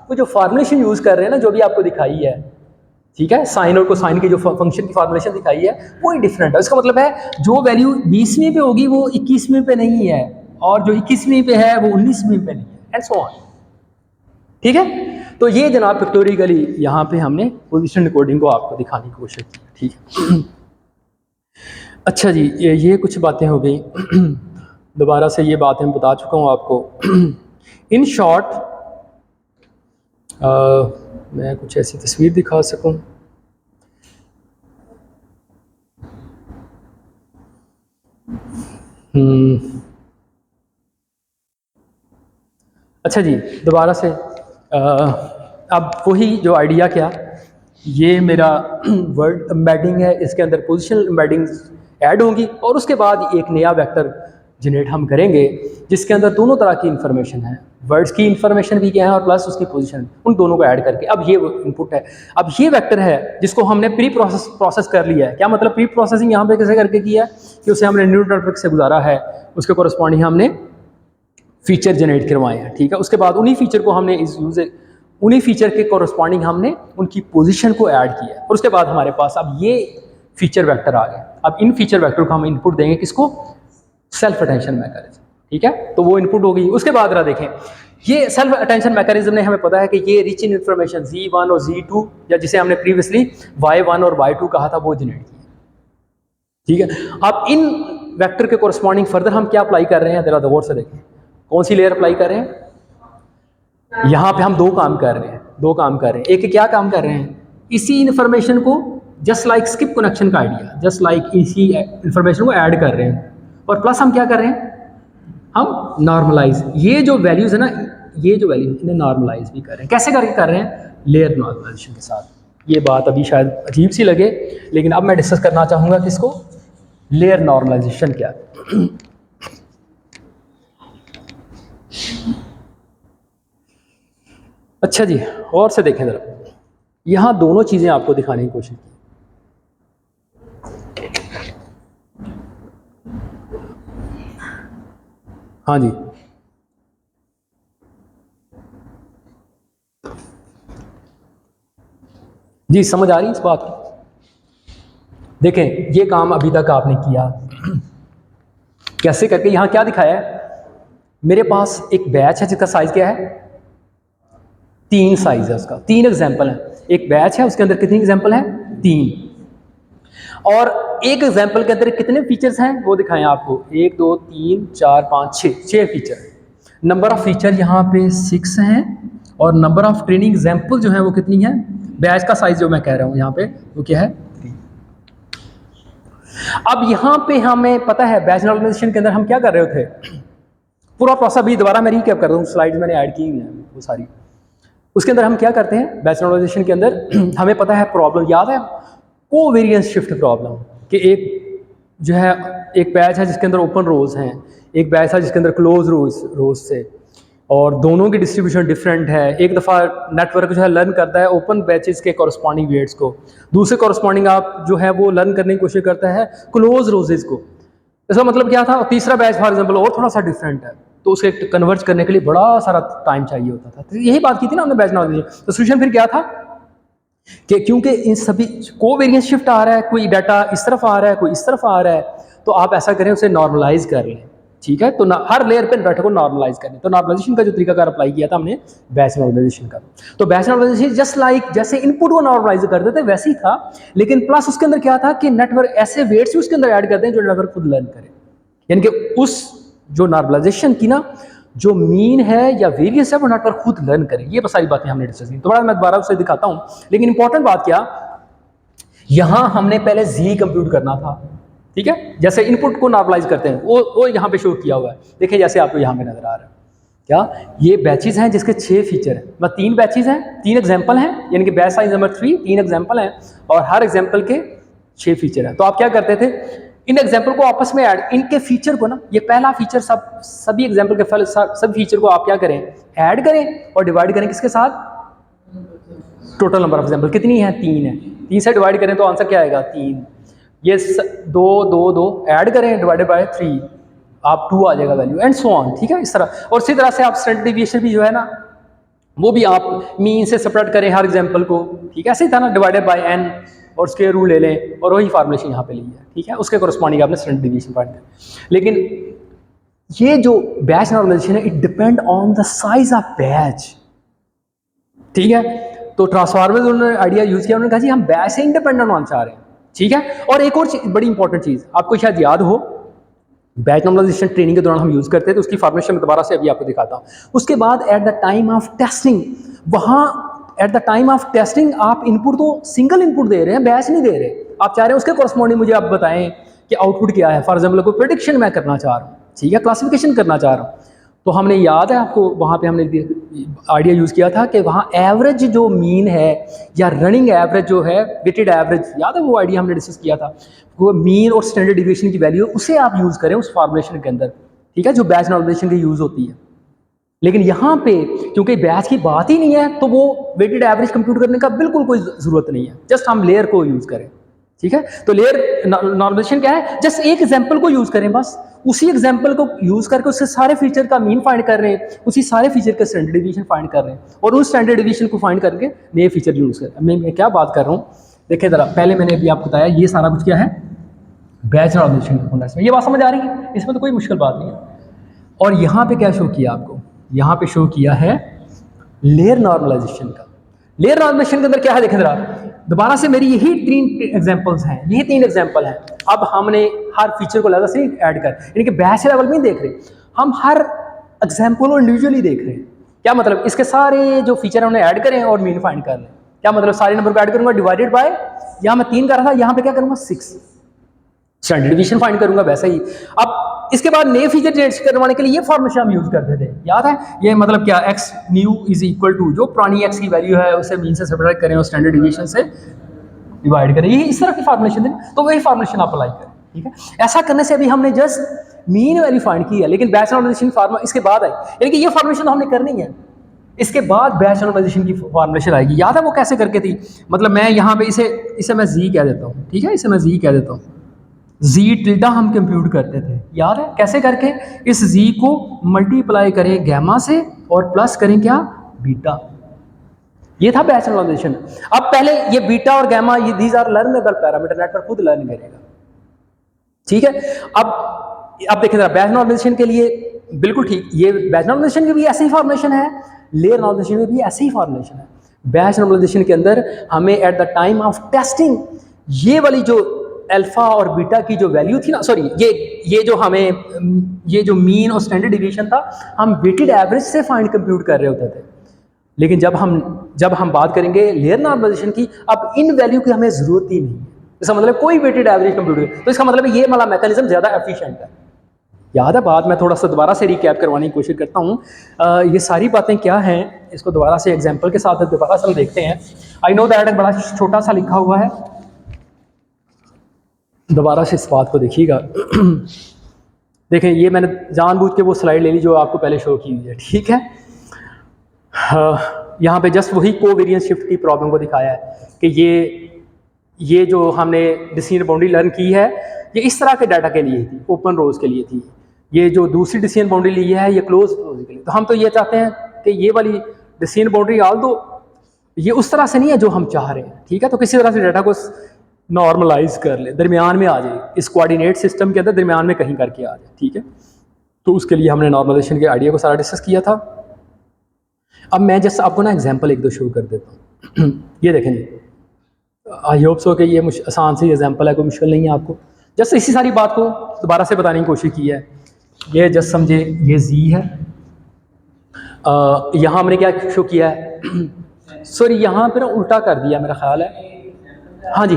वो जो फॉर्मुलेशन यूज कर रहे हैं ना, जो भी आपको दिखाई है, ठीक है, साइन और कोसाइन की जो फंक्शन की फॉर्मुलेशन दिखाई है वो ही डिफरेंट है। इसका मतलब है जो वैल्यू 20वीं पे होगी वो 21वीं पे नहीं है, और जो 21वीं पे है वो 19वीं पे नहीं है, एंड सो ऑन। ठीक है, तो ये जनाब पिक्टोरिकली यहाँ पे हमने पोजीशन रिकॉर्डिंग को आपको दिखाने की कोशिश की। ठीक है, अच्छा जी, ये कुछ बातें हो गई। दोबारा से ये बातें मैं बता चुका हूँ आपको। इन शॉर्ट मैं कुछ ऐसी तस्वीर दिखा सकूं। अच्छा जी, दोबारा से अब वही जो आइडिया क्या, ये मेरा वर्ड एम्बेडिंग है, इसके अंदर पोजीशनल एम्बेडिंग्स ऐड होंगी और उसके बाद एक नया वेक्टर जनरेट हम करेंगे जिसके अंदर दोनों तरह की इंफॉर्मेशन है, वर्ड्स की इंफॉर्मेशन भी क्या है और प्लस उसकी पोजीशन, उन दोनों को ऐड करके अब ये इनपुट है। अब ये वेक्टर है जिसको हमने प्री प्रोसेस कर लिया है। क्या मतलब प्री प्रोसेसिंग यहाँ पे कैसे करके किया है कि उसे हमने न्यूरल नेटवर्क से गुजारा है, उसके कोरस्पॉन्डिंग हमने फीचर जनरेट करवाए हैं। ठीक है, उसके बाद उन्हीं फीचर को हमने उन्हीं फीचर के कोरस्पॉन्डिंग हमने उनकी पोजीशन को ऐड किया और उसके बाद हमारे पास अब ये फीचर वेक्टर आ गए। अब इन फीचर वेक्टर को हम इनपुट देंगे किसको, सेल्फ अटेंशन मैकेनिज्म। ठीक है, तो वो इनपुट होगी। उसके बाद जरा देखें, ये सेल्फ अटेंशन मैकेनिज्म ने हमें पता है कि ये रिच इन इंफॉर्मेशन Z1 और Z2 या जिसे हमने प्रीवियसली Y1 और Y2 कहा था वो जनरेट किया। ठीक है, अब इन वेक्टर के कोरस्पॉन्डिंग फर्दर हम क्या अप्लाई कर रहे हैं, जरा गौर से देखें। कौन सी लेयर अप्लाई कर रहे हैं, यहाँ पे हम दो काम कर रहे हैं। एक क्या काम कर रहे हैं, इसी इंफॉर्मेशन को जस्ट लाइक स्किप कनेक्शन का आइडिया, जस्ट लाइक इसी इंफॉर्मेशन को ऐड कर रहे हैं और प्लस हम क्या कर रहे हैं, हम नॉर्मलाइज, ये जो वैल्यूज है ना, ये जो वैल्यू इन्हें नॉर्मलाइज भी कर रहे हैं। कैसे करके कर रहे हैं, लेयर नॉर्मलाइजेशन के साथ। ये बात अभी शायद अजीब सी लगे लेकिन अब मैं डिस्कस करना चाहूँगा किसको, लेयर नॉर्मलाइजेशन क्या है। अच्छा जी, और से देखें जरा, यहाँ दोनों चीज़ें आपको दिखाने की कोशिश की। हाँ जी, जी समझ आ रही है इस बात की। देखें, ये काम अभी तक आपने किया कैसे करके, यहाँ क्या दिखाया है, मेरे पास एक बैच है जिसका साइज क्या है, 3 साइज है उसका, 3 एग्जाम्पल है। एक बैच है उसके अंदर कितनी एग्जाम्पल है, 3, और एक एग्जाम्पल के अंदर कितने फीचर्स हैं वो दिखाएं आपको, 1 2 3 4 5 6 फीचर। नंबर ऑफ फीचर यहाँ पे 6 हैं और नंबर ऑफ ट्रेनिंग एग्जाम्पल जो है वो कितनी है, बैच का साइज जो मैं कह रहा हूँ यहाँ पे वो क्या है, 3। अब यहाँ पे हमें पता है बैच नॉर्मलाइजेशन के अंदर हम क्या कर रहे थे, पूरा प्रोसेस अभी दोबारा मैं रिकैप कर दूँ, स्लाइड मैंने ऐड की हुई है वो सारी। उसके अंदर हम क्या करते हैं, बैच नॉर्मलाइजेशन के अंदर हमें पता है प्रॉब्लम याद है, कोवेरिएंस शिफ्ट प्रॉब्लम, कि एक जो है एक बैच है जिसके अंदर ओपन रोज हैं, एक बैच है जिसके अंदर क्लोज रोज से, और दोनों की डिस्ट्रीब्यूशन डिफरेंट है। एक दफ़ा नेटवर्क जो है लर्न करता है ओपन बैचेस के कॉरस्पॉन्डिंग वेट्स को, दूसरे कॉरस्पॉन्डिंग आप जो है वो लर्न करने की कोशिश करता है क्लोज रोजेज को। इसका मतलब क्या था, तीसरा बैच फॉर एग्जाम्पल और थोड़ा सा डिफरेंट है तो उसे कन्वर्ट करने के लिए बड़ा सारा टाइम चाहिए होता था। तो यही बात की थी ना हमने बैच नॉर्मलाइजेशन। तो सोल्यूशन फिर क्या था कि क्योंकि इन सभी कोवेरिएंस शिफ्ट आ रहा है, कोई डाटा इस तरफ आ रहा है कोई इस तरफ आ रहा है, तो आप ऐसा करें उसे नॉर्मलाइज कर लें। ठीक है, तो हर लेयर पे डाटा को नॉर्मलाइज करें। तो नॉर्मलाइजेशन का जो तरीकाकार अप्लाई किया था हमने बैच नॉर्मलाइजेशन का, तो बैच नॉर्मलाइजेशन जस्ट लाइक जैसे इनपुट को नॉर्मलाइज करते थे वैसे ही था, लेकिन प्लस उसके अंदर क्या था कि नेटवर्क ऐसे वेट्स भी उसके अंदर ऐड करते हैं जो नेटवर्क खुद लर्न करे, यानी कि उस जो नॉर्मलाइजेशन की ना जो मीन है या वेरियस है वो नेटवर्क खुद लर्न करे। ये बस सारी बातें हमने डिस्कस की। तो बड़ा मैं दोबारा उसे दिखाता हूँ, लेकिन इंपॉर्टेंट बात क्या, यहाँ हमने पहले जी कंप्यूट करना था। ठीक है, जैसे इनपुट को नॉर्मलाइज करते हैं वो यहाँ पे शो किया हुआ है। देखिए जैसे आपको यहाँ पे नजर आ रहा है, क्या ये बैचेस हैं जिसके 6 फीचर हैं, मतलब 3 बैचेस हैं, 3 एग्जाम्पल हैं, यानी कि बैच साइज नंबर 3, 3 एग्जाम्पल हैं और हर एग्जाम्पल के 6 फीचर हैं। तो आप क्या करते थे, इन एग्जाम्पल को आपस में ऐड, इनके फीचर को ना, ये पहला फीचर सभी एग्जाम्पल के सब फीचर को आप क्या करें, ऐड करें और डिवाइड करें किसके साथ, टोटल नंबर ऑफ एग्जाम्पल कितनी है, 3 है, 3 से डिवाइड करें तो आंसर क्या आएगा, 3। ये 2 2 2 ऐड करें डिवाइडेड बाय 3, आप 2 आ जाएगा वैल्यू, एंड सो ऑन। ठीक है, इस तरह, और इसी तरह से आप स्टैंडर्ड डेविएशन भी जो है ना वो भी आप मीन से सेपरेट करें हर एग्जाम्पल को, ठीक है। ऐसे ही था ना, डिवाइडेड बाय n और स्क्वायर रूट ले लें और वही फार्मूलेशन यहाँ पे ली है, ठीक है। उसके कोरस्पॉन्डिंग आपने स्टैंडर्ड डिवीजन फाइंड कर। लेकिन ये जो बैच नॉर्मलाइजेशन है, it depend on the size of batch, ठीक है। तो ट्रांसफार्मर उन्होंने आइडिया यूज किया, उन्होंने कहा जी हम बैच से इंडिपेंडेंट होना चाह रहे हैं, ठीक है। और एक और बड़ी इंपॉर्टेंट चीज़ आपको शायद याद हो, बैच नॉर्मलाइजेशन ट्रेनिंग के दौरान हम यूज़ करते हैं, तो उसकी फॉर्मेशन में दोबारा से अभी आपको दिखाता हूँ। उसके बाद at the time of testing, वहाँ at the time of testing आप इनपुट तो सिंगल इनपुट दे रहे हैं, बैच नहीं दे रहे। आप चाह रहे हैं उसके कॉरस्पॉन्डिंग मुझे आप बताएं कि आउटपुट क्या है। फॉर एग्जाम्पल कोई प्रेडिक्शन मैं करना चाह रहा हूँ, ठीक है, क्लासिफिकेशन करना चाह रहा हूँ, तो हमने याद है आपको वहाँ पे हमने आइडिया यूज़ किया था कि वहाँ एवरेज जो मीन है या रनिंग एवरेज जो है, वेटेड एवरेज, याद है वो आइडिया हमने डिस्कस किया था। वो मीन और स्टैंडर्ड डिविएशन की वैल्यू उसे आप यूज़ करें उस फॉर्मुलेशन के अंदर, ठीक है, जो बैच नॉर्मलाइजेशन की यूज़ होती है। लेकिन यहाँ पे क्योंकि बैच की बात ही नहीं है, तो वो वेटेड एवरेज कंप्यूट करने का बिल्कुल कोई ज़रूरत नहीं है, जस्ट हम लेयर को यूज़ करें, ठीक है। तो लेयर नॉर्मलाइजेशन क्या है, जस्ट एक एग्जाम्पल को यूज़ करें, बस उसी एग्जाम्पल को यूज़ करके उससे सारे फीचर का मीन फाइंड कर रहे हैं, उसी सारे फीचर का स्टैंडर्ड डिवीजन फाइंड कर रहे हैं, और उस स्टैंडर्ड डिवीजन को फाइंड करके नए फीचर यूज़ करें। मैं क्या बात कर रहा हूँ, देखिए ज़रा, पहले मैंने अभी आपको बताया ये सारा कुछ क्या है, बैच नॉर्मलाइजेशन का कॉन्टेक्स्ट में। ये बात समझ आ रही है, इसमें तो कोई मुश्किल बात नहीं है। और यहाँ पे क्या शो किया आपको, यहाँ पे शो किया है लेयर नॉर्मलाइजेशन का। लेयर नॉर्मलाइजेशन के अंदर क्या है, देखें जरा, दोबारा से मेरी यही 3 एग्जांपल्स हैं, यही 3 एग्जांपल हैं। अब हमने हर फीचर को अलग से ऐड कर, यानी कि बैच लेवल में नहीं देख रहे, हम हर एग्जांपल को इंडिविजुअली देख रहे हैं। क्या मतलब, इसके सारे जो फीचर है उन्हें ऐड करें और मीन फाइंड कर लें। क्या मतलब, सारे नंबर को ऐड करूंगा डिवाइडेड बाय, यहाँ मैं 3 कर रहा था, यहाँ पे क्या करूंगा 6, स्टैंडर्ड डिवीजन फाइंड करूंगा वैसा ही। अब इसके बाद नए फीचर जनरेट करवाने के लिए ये फॉर्मूला हम यूज करते थे, याद है। ये मतलब क्या, x new is equal to जो पुरानी x की वैल्यू है उसे मीन से सेपरेट करें और स्टैंडर्ड डिवीजन से डिवाइड करें, ये इस तरह की फॉर्मुलेशन है। तो वही फॉर्मुलेशन आप अप्लाई करें, ठीक है। ऐसा करने से अभी हमने जस्ट मीन वैल्यू फाइंड की है, लेकिन बैच नॉर्मलाइजेशन फार्मूला इसके बाद आई, यानी कि ये फॉर्मुलेशन तो हमने करनी है, इसके बाद बैच नॉर्मलाइजेशन की फॉर्मुलेशन आएगी। याद है वो कैसे करके थी, मतलब मैं यहाँ पे इसे मैं जी कह देता हूँ, ठीक है, इसे मैं जी कह देता हूँ, जी टिल्डा हम कंप्यूट करते थे, याद है कैसे करके, इस जी को मल्टीप्लाई करें गैमा से और प्लस करें क्या, बीटा। ये था बैच नॉर्मलाइजेशन। अब पहले ये बीटा और गैमा, ये these are learnable parameter, network खुद लर्न करेगा, ठीक है। अब देखें जरा, बैच नॉर्मलाइजेशन के लिए बिल्कुल ठीक, ये बैच नॉर्मलाइजेशन की भी ऐसी ही फॉर्मुलेशन है, लेयर नॉर्मलाइजेशन में भी ऐसी ही फॉर्मुलेशन है। बैच नॉर्मलाइजेशन के अंदर हमें eight the time of testing ये वाली जो अल्फा और बीटा की जो वैल्यू थी ना, सॉरी, ये जो हमें ये जो मीन और स्टैंडर्ड डिवीजन था, हम वेटेड एवरेज से फाइंड कंप्यूट कर रहे होते थे। लेकिन जब हम बात करेंगे लेयर नॉर्मलाइजेशन की, अब इन वैल्यू की हमें जरूरत ही नहीं है। इसका मतलब कोई वेटेड एवरेज कंप्यूट करे, तो इसका मतलब ये वाला मैकेनिज्म ज़्यादा एफिशिएंट है। याद है बात, मैं थोड़ा सा दोबारा से रिकैप करवाने की कोशिश करता हूँ। ये सारी बातें क्या हैं, इसको दोबारा से एग्जाम्पल के साथ दोबारा से हम देखते हैं। आई नो दैट बड़ा छोटा सा लिखा हुआ है, दोबारा से इस बात को देखिएगा। देखें, ये मैंने जानबूझ के वो स्लाइड ले ली जो आपको पहले शो की हुई है, ठीक है। यहाँ पे जस्ट वही कोवेरिएंस शिफ्ट की प्रॉब्लम को दिखाया है कि ये जो हमने डिसीजन बाउंड्री लर्न की है, ये इस तरह के डाटा के लिए थी, ओपन रोज के लिए थी। ये जो दूसरी डिसीजन बाउंड्री ली है, ये क्लोज रोज के लिए। तो हम तो ये चाहते हैं कि ये वाली डिसीजन बाउंड्री आल दो ये उस तरह से नहीं है जो हम चाह रहे हैं, ठीक है। तो किसी तरह से डाटा को नॉर्मलाइज कर ले, दरमियान में आ जाए, इस कोऑर्डिनेट सिस्टम के अंदर दरमियान में कहीं करके आ जाए, ठीक है। तो उसके लिए हमने नॉर्मलाइजेशन के आइडिया को सारा डिस्कस किया था। अब मैं जस्ट आपको ना एग्जांपल एक दो शो कर देता हूँ। ये देखें जी, आई होप सो कि ये आसान सी एग्जांपल है, कोई मुश्किल नहीं है आपको। जस्ट इसी सारी बात को दोबारा से बताने की कोशिश की है। ये जस्ट समझे, ये जी है, यहाँ हमने क्या शो किया है, सॉरी यहाँ पे ना उल्टा कर दिया मेरा ख्याल है। हाँ जी,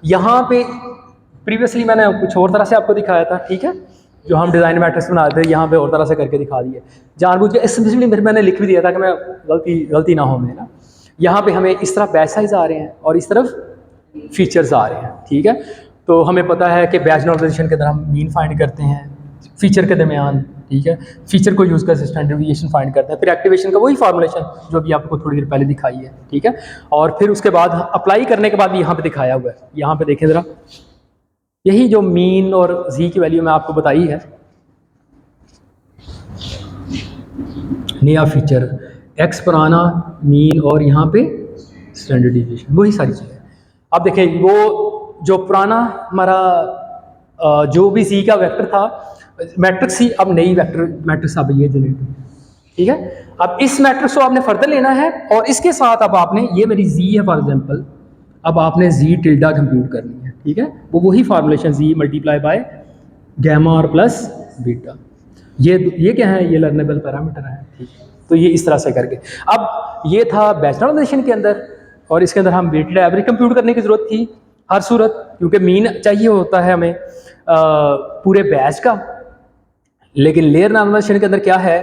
यहाँ पे प्रीवियसली मैंने कुछ और तरह से आपको दिखाया था, ठीक है। जो हम डिज़ाइन मैट्रिक्स बनाते थे, यहाँ पे और तरह से करके दिखा दिए जानबूझ के। स्पेशली फिर मैंने लिख भी दिया था कि मैं गलती ना हो मेरे ना। यहाँ पे हमें इस तरफ बैच साइज आ रहे हैं और इस तरफ फीचर्स आ रहे हैं, ठीक है। तो हमें पता है कि बैच नॉर्मलाइजेशन के अंदर हम मीन फाइंड करते हैं फीचर के दरमियान, ठीक है। फीचर को यूज़ करके स्टैंडर्ड डिवीएशन फाइंड करते हैं, फिर एक्टिवेशन का वही फॉर्मुलेशन जो भी आपको थोड़ी देर पहले दिखाई है, ठीक है। और फिर उसके बाद अप्लाई करने के बाद भी यहाँ पे दिखाया हुआ है। यहाँ पे देखें ज़रा, यही जो मीन और जी की वैल्यू मैं आपको बताई है, नया फीचर एक्स पुराना, मीन और यहाँ पे स्टैंडर्ड डिविएशन, वही सारी चीज़ें। अब देखें वो जो पुराना हमारा जो भी जी का वेक्टर था मैट्रिक्स ही, अब नई वेक्टर मैट्रिक्स अब ये जनरेट हुई, ठीक है। अब इस मैट्रिक्स को आपने फर्दर लेना है और इसके साथ अब आपने, ये मेरी जी है फॉर एग्जांपल, अब आपने जी टिल्डा कंप्यूट करनी है, ठीक है। वो वही formulation G multiply by gamma और प्लस बीटा, ये क्या है, ये लर्नेबल पैरामीटर है, ठीक है। तो ये इस तरह से करके, अब ये था बैच नॉर्मलाइजेशन के अंदर, और इसके अंदर हम वेटेड एवरेज कंप्यूट करने की ज़रूरत थी हर सूरत, क्योंकि मीन चाहिए होता है हमें पूरे बैच का। लेकिन लेयर नॉर्मलाइजेशन के अंदर क्या है,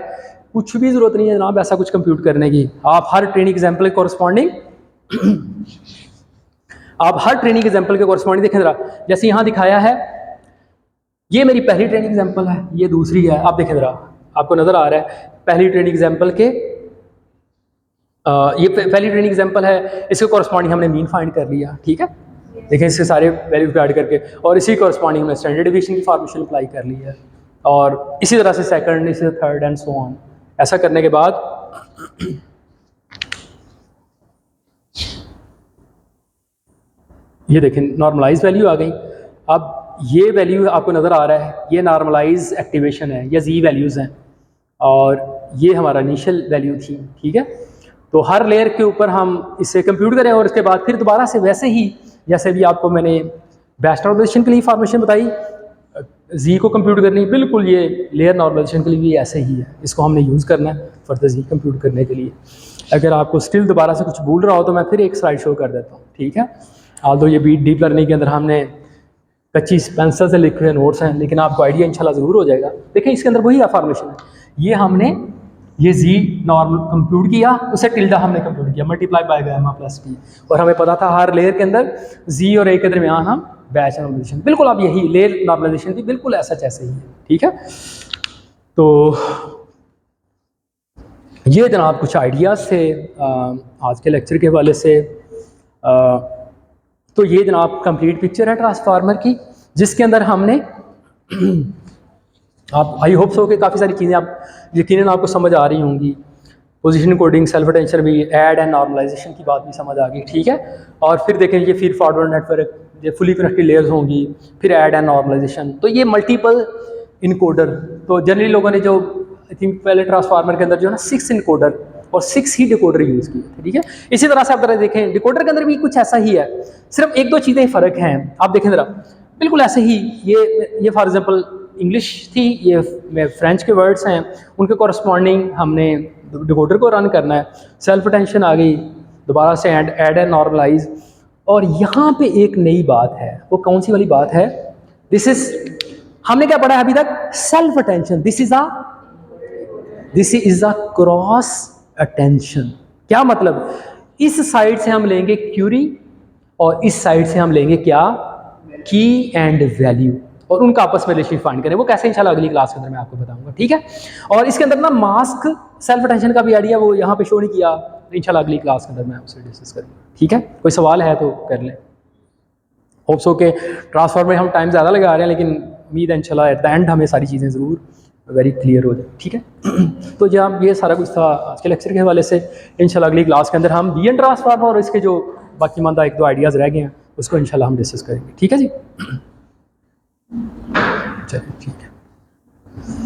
कुछ भी ज़रूरत नहीं है जनाब ऐसा कुछ कंप्यूट करने की। आप हर ट्रेनिंग एग्जाम्पल के कॉरस्पॉन्डिंग देखें ज़रा, जैसे यहाँ दिखाया है, ये मेरी पहली ट्रेनिंग एग्जाम्पल है, ये दूसरी है। आप देखें ज़रा, आपको नज़र आ रहा है पहली ट्रेनिंग एग्जाम्पल के ये पहली ट्रेनिंग एग्जाम्पल है, इसके कॉरस्पॉन्डिंग हमने मीन फाइंड कर लिया, ठीक है। देखें इसके सारे वैल्यू ऐड करके, और इसी कॉरस्पॉन्डिंग हमने स्टैंडर्ड डिवीएशन की फॉर्मेशन अप्लाई कर ली है, और इसी तरह से सेकंड, इसी थर्ड एंड सो ऑन। ऐसा करने के बाद ये देखें नॉर्मलाइज वैल्यू आ गई। अब ये वैल्यू आपको नज़र आ रहा है, ये नॉर्मलाइज एक्टिवेशन है, ये जी वैल्यूज़ हैं, और ये हमारा इनिशियल वैल्यू थी, ठीक है। तो हर लेयर के ऊपर हम इसे कंप्यूट करें, और इसके बाद फिर दोबारा से वैसे ही जैसे भी आपको मैंने बैच नॉर्मलाइजेशन के लिए फॉर्मेशन बताई, जी को कंप्यूट करनी, बिल्कुल ये लेयर नॉर्मलाइजेशन के लिए भी ऐसे ही है। इसको हमने यूज़ करना है फर्दर जी कंप्यूट करने के लिए। अगर आपको स्टिल दोबारा से कुछ भूल रहा हो तो मैं फिर एक स्लाइड शो कर देता हूँ, ठीक है। आल्दो ये भी डीप लर्निंग के अंदर हमने कच्ची पेंसिल से लिखे हुए नोट्स हैं, लेकिन आपको आइडिया इंशाल्लाह ज़रूर हो जाएगा। देखिए इसके अंदर वही फॉर्मेशन है, ये हमने ये जी नॉर्मल कंप्यूट किया, उसे टिल्डा हमने कंप्यूट किया multiply by gamma plus B, और हमें पता था हर लेयर के अंदर जी और ए के दरमियान हम बैच नॉर्मलाइजेशन, बिल्कुल अब यही लेयर नॉर्मलाइजेशन भी बिल्कुल ऐसा जैसे ही है, ठीक है। तो ये जनाब कुछ आइडियाज़ थे आज के लेक्चर के हवाले से। तो ये जनाब कंप्लीट पिक्चर है ट्रांसफार्मर की, जिसके अंदर हमने आप आई होप सो कि काफ़ी सारी चीज़ें आप यकीनन आपको समझ आ रही होंगी। पोजीशन कोडिंग, सेल्फ अटेंशन भी, ऐड एंड नॉर्मलाइजेशन की बात भी समझ आ गई, ठीक है। और फिर देखें ये फीड फॉरवर्ड नेटवर्क, ये फुली कनेक्टेड लेयर्स होंगी, फिर ऐड एंड नॉर्मलाइजेशन, तो ये मल्टीपल इनकोडर। तो जनरली लोगों ने जो आई थिंक पहले ट्रांसफार्मर के अंदर जो है ना 6 इनकोडर और 6 ही डिकोडर यूज़ किए थे, ठीक है। इसी तरह से आप जरा देखें डिकोडर के अंदर भी कुछ ऐसा ही है, सिर्फ एक दो चीज़ें फ़र्क हैं। आप देखें ज़रा, बिल्कुल ऐसे ही ये फॉर एग्जांपल इंग्लिश थी, ये फ्रेंच के वर्ड्स हैं, उनके कॉरस्पॉन्डिंग हमने डिकोडर को रन करना है। सेल्फ अटेंशन आ गई, दोबारा से ऐड एंड नॉर्मलाइज, और यहाँ पे एक नई बात है, वो कौन सी वाली बात है, दिस इज, हमने क्या पढ़ा है अभी तक, self attention. This is a cross attention. क्या मतलब, इस साइड से हम लेंगे क्यूरी और इस साइड से हम लेंगे क्या, की एंड वैल्यू, और उनका आपस में रिलेशन फाइंड करें। वो कैसे इंशाल्लाह अगली क्लास के अंदर मैं आपको बताऊंगा, ठीक है। और इसके अंदर ना मास्क सेल्फ अटेंशन का भी आइडिया वो यहाँ पे शो नहीं किया, इंशाल्लाह अगली क्लास के अंदर मैं आपसे डिस्कस करूँगा, ठीक है। कोई सवाल है तो कर लें। होप्स हो के ट्रांसफार्मर में हम टाइम ज़्यादा लगा रहे हैं, लेकिन उम्मीद है इंशाल्लाह एट द एंड हमें सारी चीज़ें ज़रूर वेरी क्लियर हो जाए, ठीक है। तो जब ये सारा कुछ था आज के लेक्चर के हवाले से, इंशाल्लाह अगली क्लास के अंदर हम बीएन ट्रांसफार्मर और इसके जो बाकी मानदा एक दो आइडियाज़ रह गए हैं उसको इंशाल्लाह हम डिस्कस करेंगे, ठीक है जी। चलिए ठीक है।